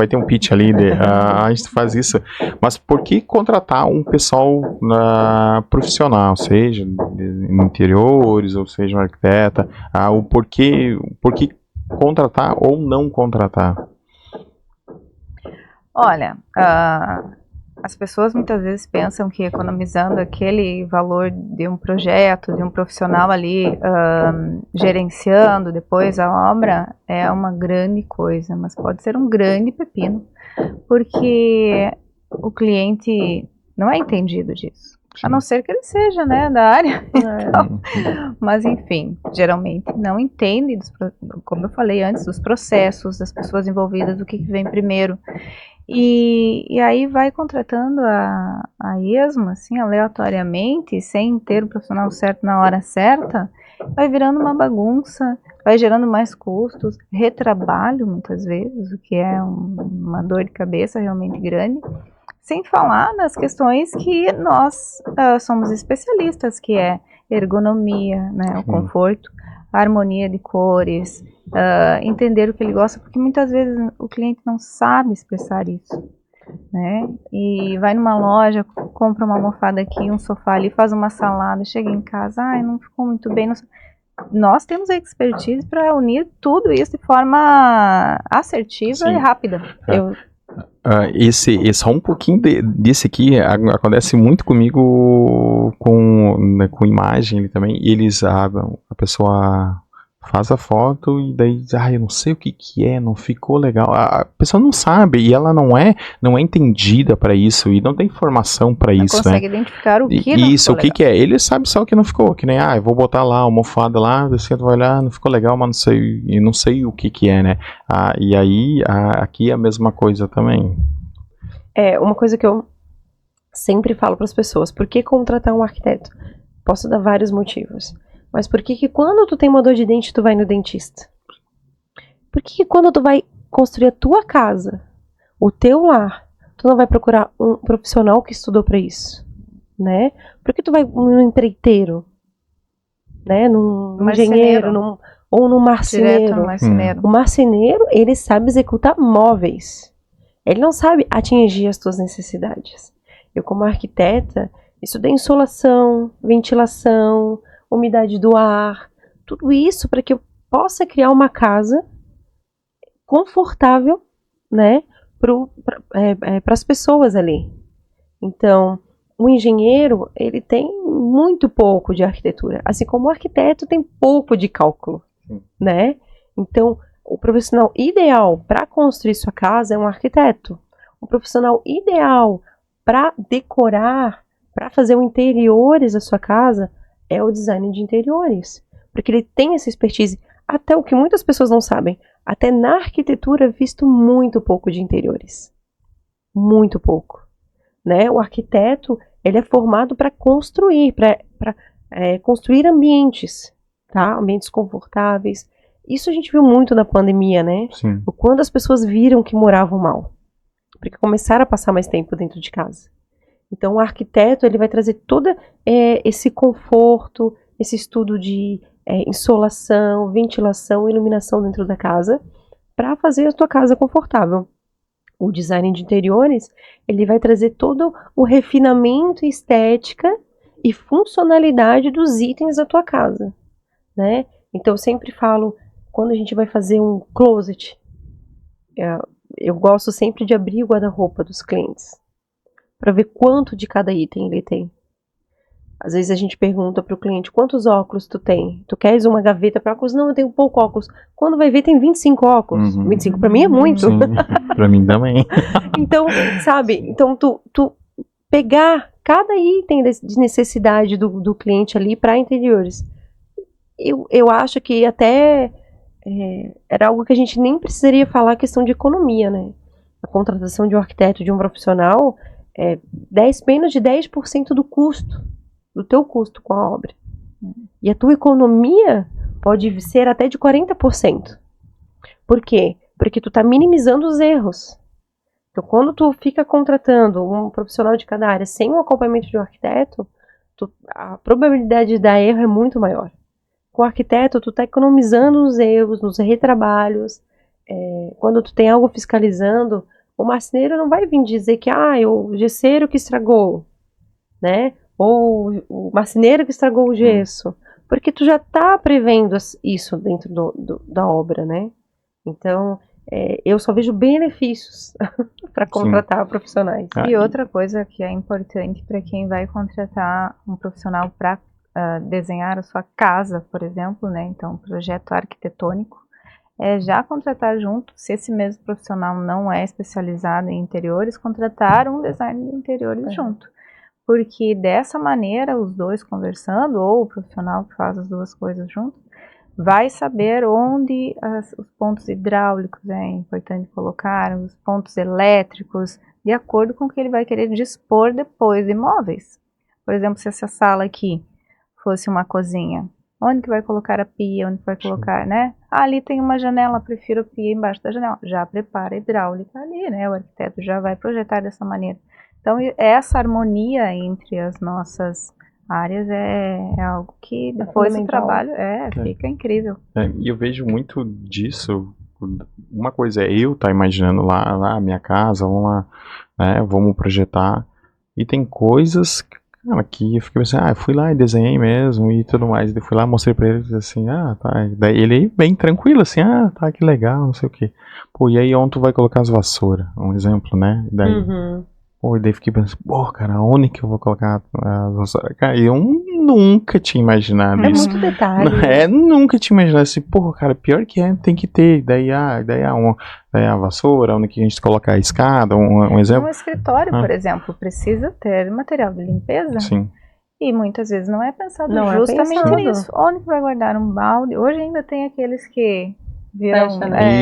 ali, a gente faz isso. Mas por que contratar um pessoal profissional, seja de interiores, ou seja um arquiteta, o porquê contratar ou não contratar? Olha, as pessoas muitas vezes pensam que economizando aquele valor de um projeto, de um profissional ali gerenciando depois a obra, é uma grande coisa, mas pode ser um grande pepino, porque o cliente não é entendido disso. A não ser que ele seja, né, da área. Então, mas, enfim, geralmente não entende, como eu falei antes, dos processos, das pessoas envolvidas, o que vem primeiro. E aí vai contratando a esmo, assim, aleatoriamente, sem ter o profissional certo na hora certa, vai virando uma bagunça, vai gerando mais custos, retrabalho muitas vezes, o que é uma dor de cabeça realmente grande, sem falar nas questões que nós somos especialistas, que é ergonomia, né, o conforto, a harmonia de cores, entender o que ele gosta, porque muitas vezes o cliente não sabe expressar isso, né? E vai numa loja, compra uma almofada aqui, um sofá ali, faz uma salada, chega em casa, não ficou muito bem. Nós temos a expertise para unir tudo isso de forma assertiva e rápida. Só um pouquinho desse aqui acontece muito comigo com imagem também. Eles, a pessoa faz a foto e daí, eu não sei o que é, não ficou legal. A pessoa não sabe e ela não é entendida para isso e não tem formação para isso, né? Não consegue identificar o que isso, o que é. Ele sabe só o que não ficou, que nem, eu vou botar lá a almofada lá, você vai olhar, não ficou legal, mas não sei o que é, né? E aí, aqui é a mesma coisa também. Uma coisa que eu sempre falo para as pessoas, por que contratar um arquiteto? Posso dar vários motivos. Mas por que quando tu tem uma dor de dente, tu vai no dentista? Por que quando tu vai construir a tua casa, o teu lar, tu não vai procurar um profissional que estudou para isso? Né? Por que tu vai num empreiteiro? Né? Num engenheiro, ou num marceneiro? Marceneiro. O marceneiro, ele sabe executar móveis. Ele não sabe atingir as tuas necessidades. Eu, como arquiteta, estudei insolação, ventilação, umidade do ar, tudo isso para que eu possa criar uma casa confortável, né, para as pessoas ali. Então, o engenheiro, ele tem muito pouco de arquitetura, assim como o arquiteto tem pouco de cálculo, né? Então, o profissional ideal para construir sua casa é um arquiteto. O profissional ideal para decorar, para fazer o interiores da sua casa, é o design de interiores, porque ele tem essa expertise, até o que muitas pessoas não sabem, até na arquitetura é visto muito pouco de interiores, muito pouco, né? O arquiteto, ele é formado para construir, para construir ambientes, tá? Ambientes confortáveis. Isso a gente viu muito na pandemia, né? Sim. Quando as pessoas viram que moravam mal, porque começaram a passar mais tempo dentro de casa. Então, o arquiteto, ele vai trazer todo esse conforto, esse estudo de insolação, ventilação, iluminação dentro da casa, para fazer a tua casa confortável. O design de interiores, ele vai trazer todo o refinamento, estética e funcionalidade dos itens da tua casa, né? Então, eu sempre falo, quando a gente vai fazer um closet, eu gosto sempre de abrir o guarda-roupa dos clientes, para ver quanto de cada item ele tem. Às vezes a gente pergunta para o cliente, quantos óculos tu tem? Tu queres uma gaveta para óculos? Não, eu tenho pouco óculos. Quando vai ver, tem 25 óculos. 25 para mim é muito. Sim, para mim também. Então, sabe? Então, tu pegar cada item de necessidade do cliente ali para interiores. Eu acho que até era algo que a gente nem precisaria falar, questão de economia, né? A contratação de um arquiteto, de um profissional, menos de 10% do custo, do teu custo com a obra. E a tua economia pode ser até de 40%. Por quê? Porque tu está minimizando os erros. Então, quando tu fica contratando um profissional de cada área sem o acompanhamento de um arquiteto, a probabilidade de dar erro é muito maior. Com o arquiteto, tu tá economizando nos erros, nos retrabalhos. Quando tu tem algo fiscalizando, o marceneiro não vai vir dizer que o gesseiro que estragou, né? Ou o marceneiro que estragou o gesso. Porque tu já tá prevendo isso dentro da obra, né? Então, eu só vejo benefícios para contratar profissionais. E outra coisa que é importante para quem vai contratar um profissional para desenhar a sua casa, por exemplo, né? Então, projeto arquitetônico, é já contratar junto, se esse mesmo profissional não é especializado em interiores, contratar um designer de interiores junto. Porque dessa maneira, os dois conversando, ou o profissional que faz as duas coisas juntos, vai saber onde os pontos hidráulicos é importante colocar, os pontos elétricos, de acordo com o que ele vai querer dispor depois de móveis. Por exemplo, se essa sala aqui fosse uma cozinha, onde que vai colocar a pia, onde que vai colocar, né? Ali tem uma janela, prefiro a pia embaixo da janela. Já prepara a hidráulica ali, né? O arquiteto já vai projetar dessa maneira. Então, essa harmonia entre as nossas áreas é algo que depois do trabalho fica incrível. E eu vejo muito disso. Uma coisa é eu estar imaginando lá a minha casa, vamos lá, né, vamos projetar. E tem coisas que eu fiquei pensando, eu fui lá e desenhei mesmo e tudo mais. Eu fui lá, mostrei pra ele e disse assim, tá. Daí ele bem tranquilo, assim, tá, que legal, não sei o que. Pô, e aí onde tu vai colocar as vassouras? Um exemplo, né? Daí, e daí fiquei pensando, cara, onde que eu vou colocar as vassouras? Cara, eu nunca tinha imaginado isso. É muito detalhe. Nunca tinha imaginado assim, cara, pior que tem que ter. Daí a vassoura, onde que a gente coloca a escada, um exemplo. Um escritório, por exemplo, precisa ter material de limpeza. Sim. E muitas vezes não é pensado justamente nisso. Onde que vai guardar um balde? Hoje ainda tem aqueles que viram...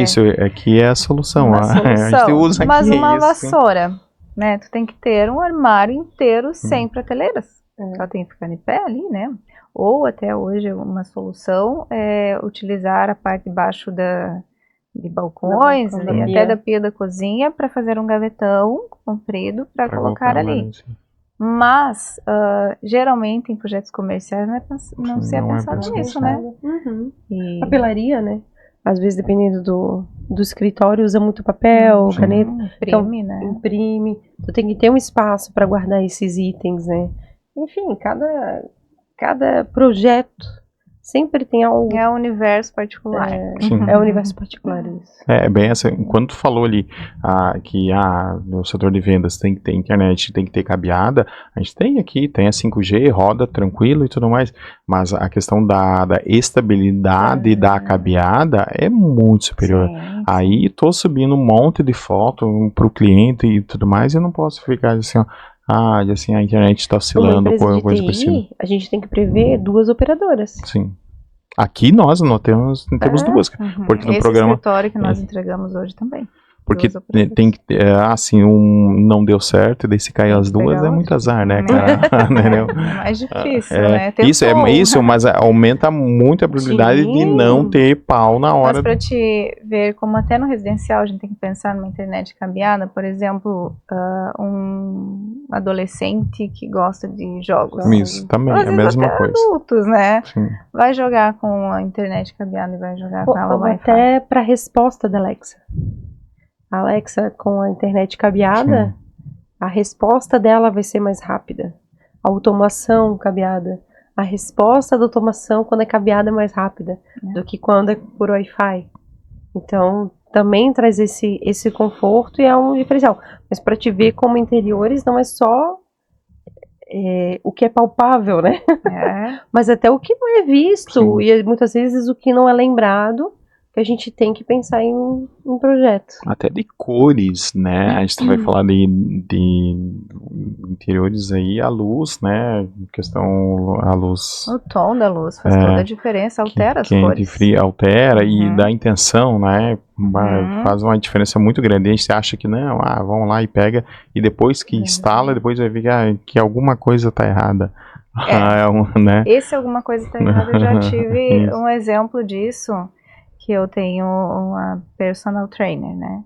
Isso, aqui é a solução. Uma solução. A gente usa aqui, mas uma vassoura, né? Tu tem que ter um armário inteiro sem prateleiras. Ela tem que ficar em pé ali, né? Ou até hoje uma solução é utilizar a parte de baixo de balcões e até da pia da cozinha para fazer um gavetão comprido para colocar ali. Mas, geralmente em projetos comerciais não se é pensado nisso, né? Papelaria, né? Às vezes, dependendo do escritório, usa muito papel, caneta. Imprime, né? Imprime. Tu tem que ter um espaço para guardar esses itens, né? Enfim, cada projeto sempre tem algo... É um universo particular. É um universo particular isso. Bem assim, quando tu falou ali que no setor de vendas tem que ter internet, tem que ter cabeada, a gente tem aqui, tem a 5G, roda tranquilo e tudo mais, mas a questão da estabilidade da cabeada é muito superior. Sim. Aí tô subindo um monte de foto pro cliente e tudo mais, e eu não posso ficar assim, assim, a internet está oscilando com coisa por cima. A gente tem que prever 2 operadoras. Sim. Aqui nós temos duas. Porque no esse programa. Escritório que nós entregamos hoje também. Porque tem que assim, não deu certo, e daí se cair as duas é muito azar, né, cara? É mais difícil, né? Isso, mas aumenta muito a probabilidade de não ter pau na hora. Mas para te ver como até no residencial a gente tem que pensar numa internet cabeada, por exemplo, um adolescente que gosta de jogos. Isso, também, é a mesma coisa. Adultos, né? Sim. Vai jogar com a internet cabeada e vai jogar com ela Wi-Fi. Até para a resposta da Alexa. A Alexa com a internet cabeada, a resposta dela vai ser mais rápida. A automação cabeada, a resposta da automação quando é cabeada é mais rápida do que quando é por Wi-Fi. Então, também traz esse conforto e é um diferencial. Mas para te ver como interiores não é só o que é palpável, né? Mas até o que não é visto e muitas vezes o que não é lembrado, que a gente tem que pensar em um projeto. Até de cores, né? A gente vai falar de interiores aí, a luz, né? A luz... O tom da luz faz toda a diferença, altera as cores. Fria, altera e dá intenção, né? Faz uma diferença muito grande. A gente acha que não, vamos lá e pega, e depois que instala, depois vai ver que alguma coisa tá errada. Né? Esse alguma coisa tá errada, eu já tive um exemplo disso, que eu tenho uma personal trainer, né?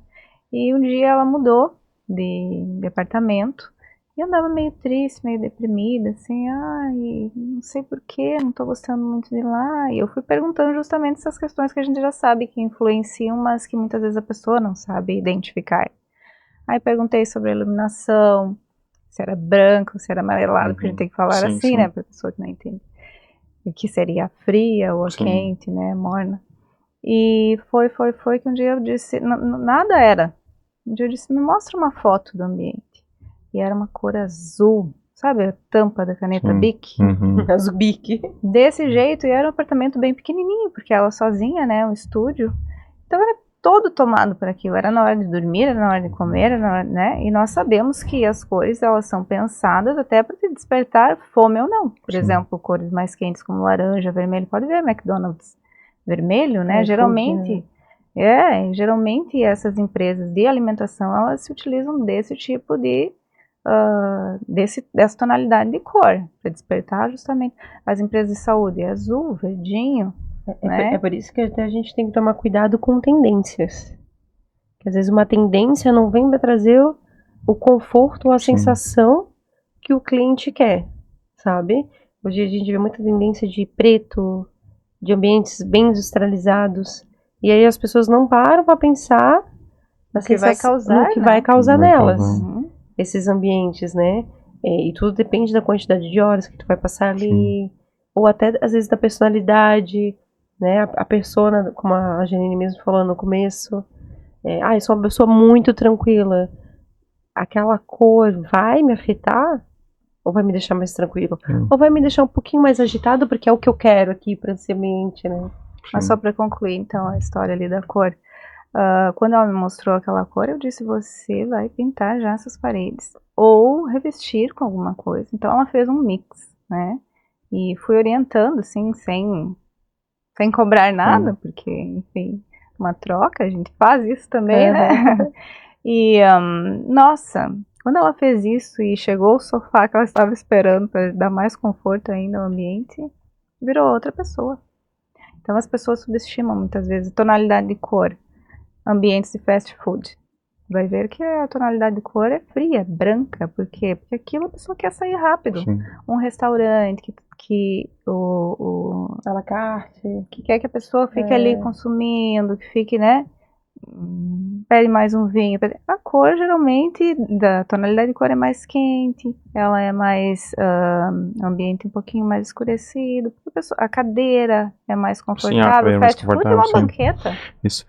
E um dia ela mudou de apartamento. E eu andava meio triste, meio deprimida, assim, ai, não sei porquê, não tô gostando muito de lá. E eu fui perguntando justamente essas questões que a gente já sabe que influenciam, mas que muitas vezes a pessoa não sabe identificar. Aí perguntei sobre a iluminação, se era branco, se era amarelado, porque a gente tem que falar Sim, assim, sim. né, pra pessoa que não entende. O que seria fria ou Sim. quente, né, morna. E foi que um dia eu disse, nada era. Um dia eu disse, me mostra uma foto do ambiente. E era uma cor azul, sabe a tampa da caneta Sim. Bic? Uhum. Azubique. Desse jeito, e era um apartamento bem pequenininho, porque ela sozinha, né, um estúdio. Então era todo tomado por aquilo, era na hora de dormir, era na hora de comer, era na hora, né? E nós sabemos que as cores, elas são pensadas até para te despertar fome ou não. Por Sim. exemplo, cores mais quentes como laranja, vermelho, pode ver McDonald's vermelho, né? É, geralmente essas empresas de alimentação, elas se utilizam desse tipo de dessa tonalidade de cor, para despertar justamente. As empresas de saúde, azul, verdinho, né? É por isso que até a gente tem que tomar cuidado com tendências. Que às vezes uma tendência não vem para trazer o conforto ou a Sim. sensação que o cliente quer, sabe? Hoje a gente vê muita tendência de preto, de ambientes bem industrializados. E aí as pessoas não param para pensar na que vai sensação, causar, no que né? vai causar Vai nelas. causar. Uhum. Esses ambientes, né? E tudo depende da quantidade de horas que tu vai passar ali, ou até às vezes da personalidade, né? A persona, como a Janine mesmo falou no começo, eu sou uma pessoa muito tranquila. Aquela cor vai me afetar? Ou vai me deixar mais tranquilo? Ou vai me deixar um pouquinho mais agitado, porque é o que eu quero aqui para esse ambiente, né? Mas só para concluir, então, a história ali da cor. Quando ela me mostrou aquela cor, eu disse, você vai pintar já essas paredes. Ou revestir com alguma coisa. Então ela fez um mix, né? E fui orientando, assim, sem cobrar nada, porque, enfim, uma troca, a gente faz isso também, né? E, nossa, quando ela fez isso e chegou o sofá que ela estava esperando para dar mais conforto ainda ao ambiente, virou outra pessoa. Então as pessoas subestimam muitas vezes a tonalidade de cor. Ambientes de fast food. Vai ver que a tonalidade de cor é fria, é branca. Por quê? Porque aquilo a pessoa quer sair rápido. Sim. Um restaurante que À la carte. que quer que a pessoa fique ali consumindo, que fique, né? Pede mais um vinho. A cor, geralmente, da tonalidade de cor é mais quente, ela é mais ambiente um pouquinho mais escurecido. A cadeira é mais confortável. cadeira é mais Fast food é confortável, uma sim. banqueta. Isso.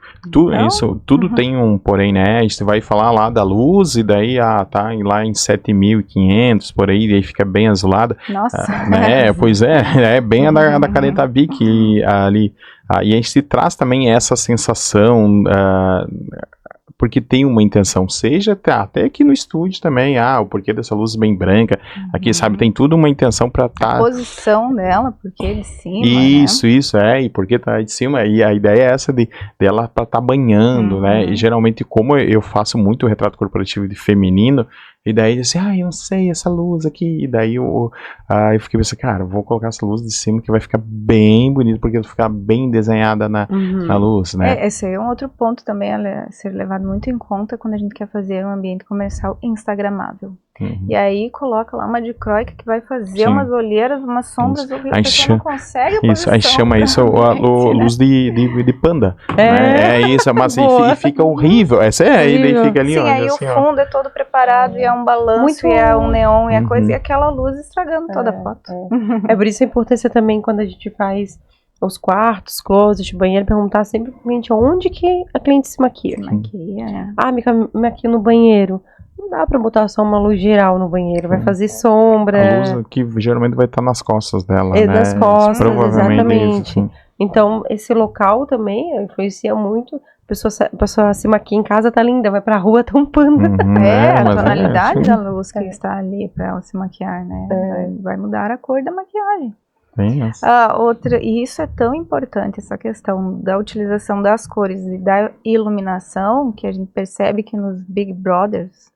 Tudo Uhum. tem um porém, né? A gente vai falar lá da luz e daí tá lá em 7.500 por aí, e aí fica bem azulada. Nossa. Né? Pois é bem a da caneta Bic ali. E a gente traz também essa sensação, porque tem uma intenção, seja até aqui no estúdio também, o porquê dessa luz bem branca, aqui, sabe, tem tudo uma intenção para A posição dela, porque de cima, Isso, e porque tá de cima, e a ideia é essa dela para estar banhando, né, e geralmente como eu faço muito retrato corporativo de feminino, e daí assim, eu não sei, essa luz aqui, e daí eu fiquei pensando, cara, eu vou colocar essa luz de cima que vai ficar bem bonito, porque vai ficar bem desenhada na luz, né. Esse é um outro ponto também a ser levado muito em conta quando a gente quer fazer um ambiente comercial instagramável. E aí coloca lá uma dicróica que vai fazer umas olheiras, umas sombras, a pessoa não consegue a posição. Aí chama isso a luz de panda. Né? É isso, mas e fica horrível. E daí fica ali, sim, aí assim, o fundo é todo preparado, e é um balanço, e é um neon, e a coisa, e aquela luz estragando toda a foto. É por isso a importância também quando a gente faz os quartos, closet, banheiro, perguntar sempre pro cliente onde que a cliente se maquia. Me maquia no banheiro. Não dá pra botar só uma luz geral no banheiro, vai fazer sombra. A luz que geralmente vai estar nas costas dela, né? Das costas, exatamente. Isso, então, esse local também influencia muito. A pessoa se maquia em casa, tá linda, vai pra rua, tá um panda. A tonalidade da luz que está ali pra ela se maquiar, né? Vai mudar a cor da maquiagem. E isso é tão importante, essa questão da utilização das cores e da iluminação, que a gente percebe que nos Big Brothers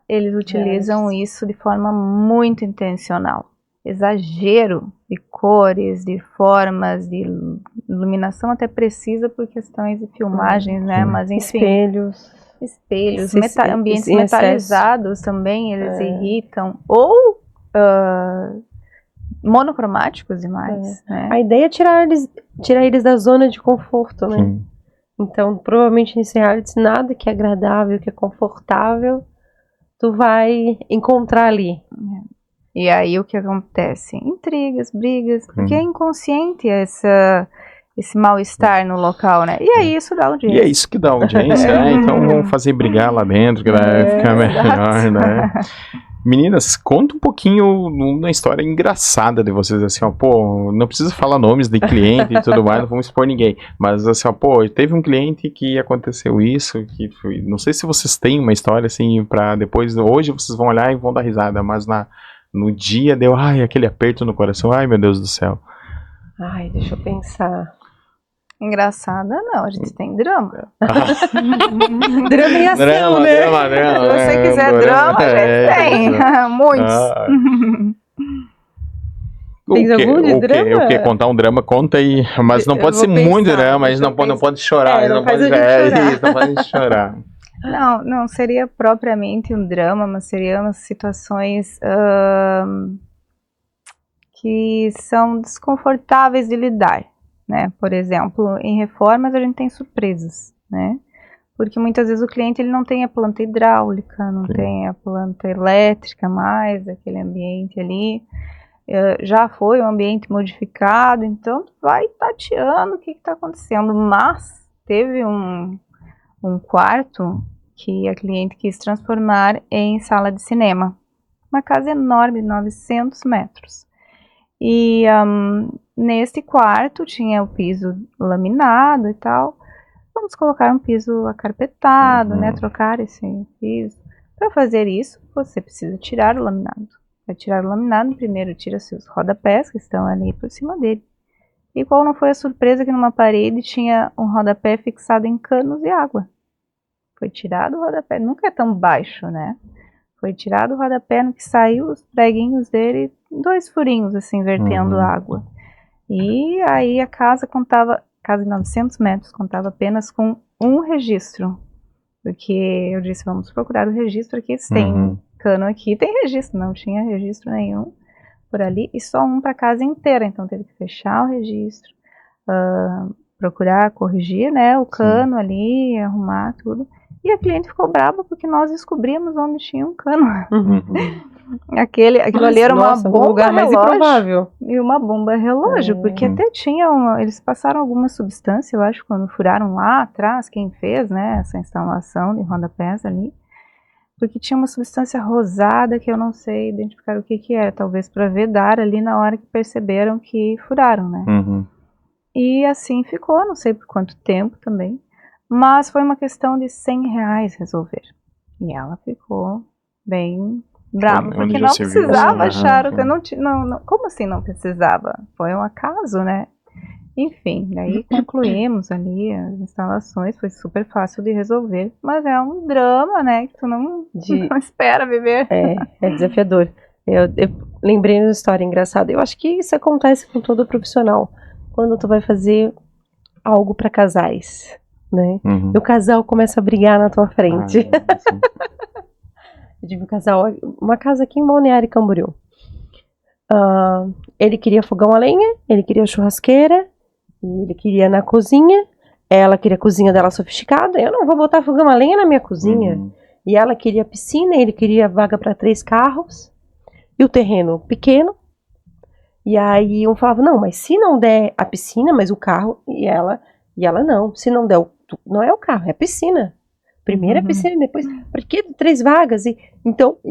eles utilizam isso de forma muito intencional. Exagero de cores, de formas, de iluminação até precisa por questões de filmagens, né? Mas enfim, Espelhos, Esse- ambientes esse excesso. metalizados também, eles irritam. Ou monocromáticos demais, né? A ideia é tirar eles da zona de conforto, né? Sim. Então, provavelmente nesse reality, nada que é agradável, que é confortável, tu vai encontrar ali. E aí o que acontece? Intrigas, brigas, porque é inconsciente esse mal-estar no local, né? E aí isso dá E é audiência. isso que dá audiência, né? Então vamos fazer brigar lá dentro, que vai ficar melhor, né? Meninas, conta um pouquinho uma história engraçada de vocês, assim, ó, pô, não precisa falar nomes de cliente e tudo mais, não vamos expor ninguém, mas assim, ó, pô, teve um cliente que aconteceu isso, que foi, não sei se vocês têm uma história, assim, pra depois, hoje vocês vão olhar e vão dar risada, mas no dia deu, ai, aquele aperto no coração, ai, meu Deus do céu. Ai, deixa eu pensar. Engraçada não, a gente tem drama. Drama e ação, né? Se você quiser drama, a gente tem. Muitos. Tens algum de drama? O que? Contar um drama, conta aí. Mas não Eu pode vou ser muito pensar, drama, deixa não eu pode, não pode chorar. É, não não faz pode, a gente chorar. isso, não pode a gente chorar. Não seria propriamente um drama, mas seriam situações que são desconfortáveis de lidar, né? Por exemplo, em reformas a gente tem surpresas, né? Porque muitas vezes o cliente ele não tem a planta hidráulica, não tem a planta elétrica mais, aquele ambiente ali. Já foi um ambiente modificado, então tu vai tateando o que está acontecendo. Mas teve um quarto que a cliente quis transformar em sala de cinema. Uma casa enorme, de 900 metros. E nesse quarto tinha o piso laminado e tal. Vamos colocar um piso acarpetado, né? Trocar esse piso. Para fazer isso, você precisa tirar o laminado. Para tirar o laminado, primeiro tira-se os rodapés que estão ali por cima dele. E qual não foi a surpresa que numa parede tinha um rodapé fixado em canos de água. Foi tirado o rodapé, nunca é tão baixo, né? Foi tirado o rodapé, no que saiu os preguinhos dele, 2 furinhos assim, vertendo água. E aí a casa de 900 metros, contava apenas com um registro. Porque eu disse, vamos procurar o registro aqui, se tem cano aqui, tem registro. Não tinha registro nenhum por ali, e só um para a casa inteira. Então teve que fechar o registro, procurar corrigir, né, o cano ali, arrumar tudo. E a cliente ficou brava porque nós descobrimos onde tinha um cano. Aquilo ali era uma bomba lugar mais relógio improvável. e uma bomba relógio, porque até tinha eles passaram alguma substância, eu acho, quando furaram lá atrás, quem fez, né, essa instalação de rodapés ali, porque tinha uma substância rosada que eu não sei identificar o que era, talvez para vedar ali na hora que perceberam que furaram, né. E assim ficou, não sei por quanto tempo também, mas foi uma questão de R$100 resolver. E ela ficou bem brava, porque não precisava achar o que não, como assim não precisava? Foi um acaso, né? Enfim, daí concluímos ali as instalações, foi super fácil de resolver, mas é um drama, né, que tu não espera viver. É desafiador. Eu lembrei de uma história engraçada. Eu acho que isso acontece com todo profissional. Quando tu vai fazer algo para casais, né? E o casal começa a brigar na tua frente. Eu tive um casal, uma casa aqui em Balneário Camboriú. Ele queria fogão a lenha, ele queria churrasqueira, ele queria na cozinha, ela queria a cozinha dela sofisticada. Eu não vou botar fogão a lenha na minha cozinha. E ela queria piscina, ele queria vaga para 3 carros, e o terreno pequeno. E aí um falava, não, mas se não der a piscina, mas o carro, e ela não, se não der, não é o carro, é a piscina. Primeiro a piscina, depois, por que 3 vagas? E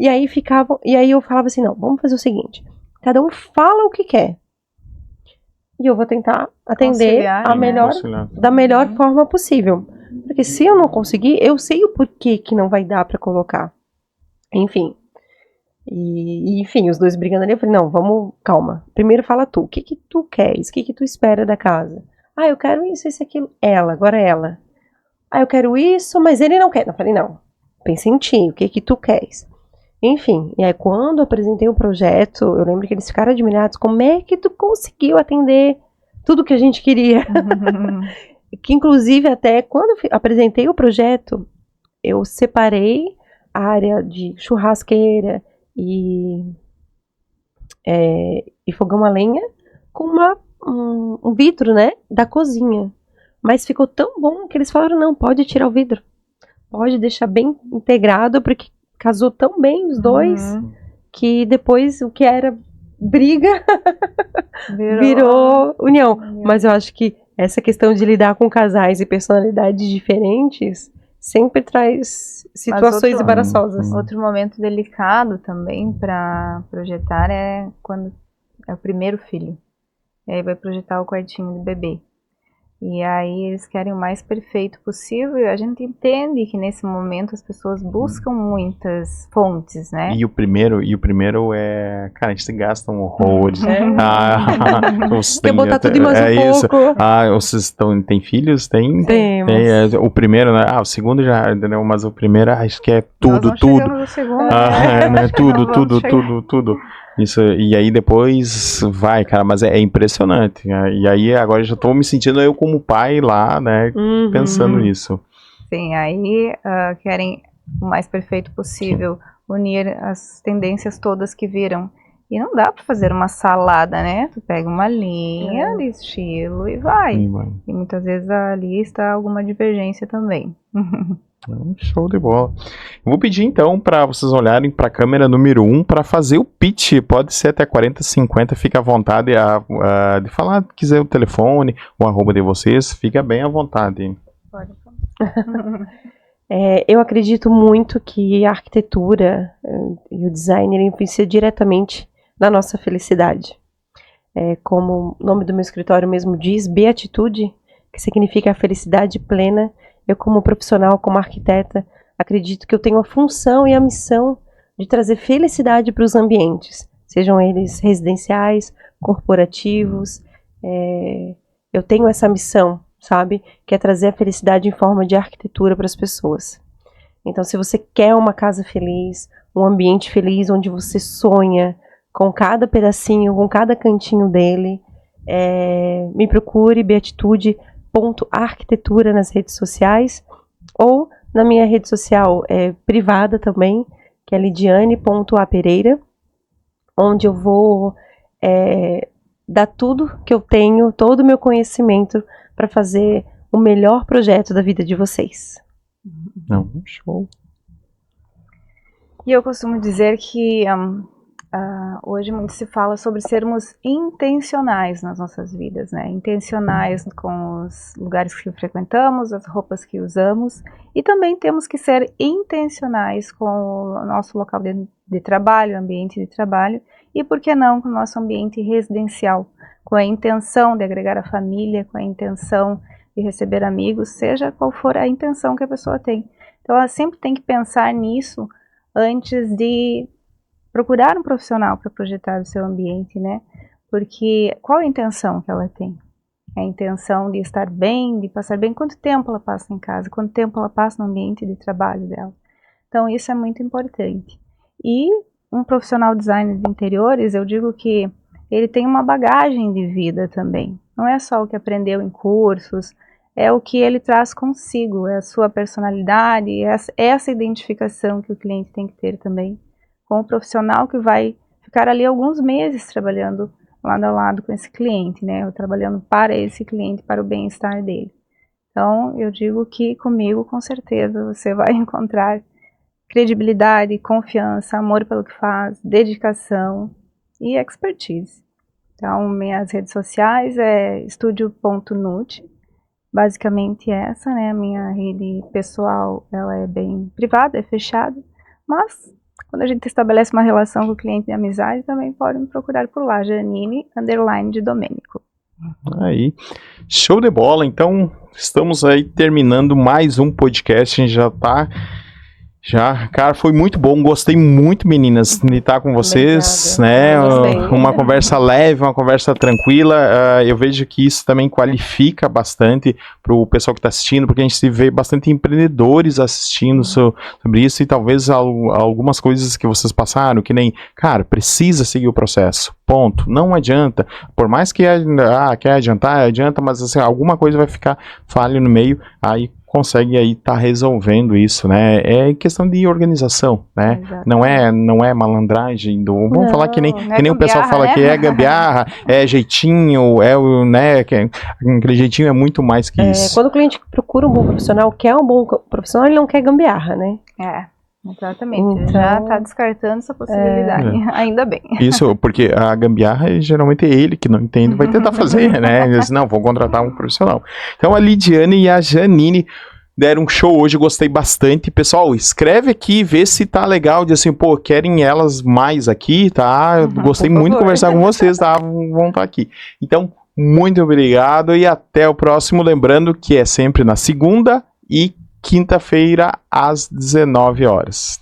aí eu falava assim, não, vamos fazer o seguinte, cada um fala o que quer. E eu vou tentar atender da melhor forma possível. Porque se eu não conseguir, eu sei o porquê que não vai dar para colocar. Enfim. Enfim, os dois brigando ali, eu falei, não, vamos, calma. Primeiro fala tu, o que tu queres? O que tu espera da casa? Eu quero isso, aquilo. Agora ela. Eu quero isso, mas ele não quer. Eu falei, não, pensa em ti, o que tu queres? Enfim, e aí quando eu apresentei o projeto, eu lembro que eles ficaram admirados, como é que tu conseguiu atender tudo que a gente queria? Que inclusive até quando eu apresentei o projeto, eu separei a área de churrasqueira e fogão a lenha com um vidro, né, da cozinha. Mas ficou tão bom que eles falaram, não, pode tirar o vidro. Pode deixar bem integrado, porque casou tão bem os dois, que depois o que era briga virou união. Mas eu acho que essa questão de lidar com casais e personalidades diferentes sempre traz situações embaraçosas. Outro momento delicado também para projetar é quando é o primeiro filho. E aí vai projetar o quartinho do bebê. E aí eles querem o mais perfeito possível, e a gente entende que nesse momento as pessoas buscam muitas fontes, né? E o primeiro é... Cara, a gente gasta um horror. Quer botar tudo e mais um pouco. Vocês têm filhos? Temos. O primeiro, né? O segundo já, entendeu? Mas o primeiro, acho que é tudo. No segundo, né? Tudo. Isso, e aí depois vai, cara, mas é impressionante. E aí agora eu já tô me sentindo eu como pai lá, né, pensando nisso. Sim, aí querem o mais perfeito possível, unir as tendências todas que viram. E não dá para fazer uma salada, né? Tu pega uma linha de estilo e vai. E muitas vezes ali está alguma divergência também. Show de bola. Eu vou pedir então para vocês olharem para a câmera número 1 para fazer o pitch. Pode ser até 40, 50, fica à vontade de falar, quiser o telefone, o arroba de vocês, fica bem à vontade. Pode. Eu acredito muito que a arquitetura e o design influenciam diretamente na nossa felicidade. Como o nome do meu escritório mesmo diz, Beatitude, que significa a felicidade plena. Eu, como profissional, como arquiteta, acredito que eu tenho a função e a missão de trazer felicidade para os ambientes, sejam eles residenciais, corporativos. Eu tenho essa missão, sabe? Que é trazer a felicidade em forma de arquitetura para as pessoas. Então, se você quer uma casa feliz, um ambiente feliz, onde você sonha com cada pedacinho, com cada cantinho dele, me procure, Beatitude.arquitetura nas redes sociais, ou na minha rede social privada também, que é lidiane.apereira, onde eu vou dar tudo que eu tenho, todo o meu conhecimento para fazer o melhor projeto da vida de vocês. Show. E eu costumo dizer que hoje muito se fala sobre sermos intencionais nas nossas vidas, né? Intencionais com os lugares que frequentamos, as roupas que usamos, e também temos que ser intencionais com o nosso local de trabalho, ambiente de trabalho, e por que não com o nosso ambiente residencial, com a intenção de agregar a família, com a intenção de receber amigos, seja qual for a intenção que a pessoa tem. Então ela sempre tem que pensar nisso antes de procurar um profissional para projetar o seu ambiente, né? Porque qual a intenção que ela tem? A intenção de estar bem, de passar bem. Quanto tempo ela passa em casa? Quanto tempo ela passa no ambiente de trabalho dela? Então isso é muito importante. E um profissional designer de interiores, eu digo que ele tem uma bagagem de vida também. Não é só o que aprendeu em cursos, é o que ele traz consigo, é a sua personalidade, é essa identificação que o cliente tem que ter também com o profissional que vai ficar ali alguns meses trabalhando lado a lado com esse cliente, né? Ou trabalhando para esse cliente, para o bem-estar dele. Então, eu digo que comigo, com certeza, você vai encontrar credibilidade, confiança, amor pelo que faz, dedicação e expertise. Então, minhas redes sociais é estúdio.nut, basicamente essa, né? A minha rede pessoal, ela é bem privada, é fechada, mas quando a gente estabelece uma relação com o cliente de amizade, também pode me procurar por lá, Janine_de Domênico. Aí, show de bola. Então, estamos aí terminando mais um podcast, a gente cara, foi muito bom, gostei muito, meninas, de estar com vocês, obrigada. né, uma conversa leve, uma conversa tranquila, eu vejo que isso também qualifica bastante para o pessoal que está assistindo, porque a gente vê bastante empreendedores assistindo sobre isso, e talvez algumas coisas que vocês passaram, que nem, cara, precisa seguir o processo, ponto, não adianta, por mais que quer adiantar, adianta, mas assim, alguma coisa vai ficar falha no meio, aí consegue aí estar resolvendo isso, né? É questão de organização, né? Não é malandragem vamos falar que nem o pessoal fala, né? Que é gambiarra, é jeitinho, né? Aquele jeitinho é muito mais que isso. Quando o cliente procura um bom profissional, quer um bom profissional, ele não quer gambiarra, né? Exatamente, então, já está descartando essa possibilidade, ainda bem. Isso, porque a gambiarra, geralmente é ele que não entende, vai tentar fazer, né? Ele diz, não, vou contratar um profissional. Então a Lidiane e a Janine deram um show hoje, gostei bastante. Pessoal, escreve aqui, vê se tá legal, diz assim, pô, querem elas mais aqui, tá? Eu gostei muito de conversar com vocês, tá? Vão estar aqui. Então, muito obrigado e até o próximo. Lembrando que é sempre na segunda e quinta-feira, às 19 horas.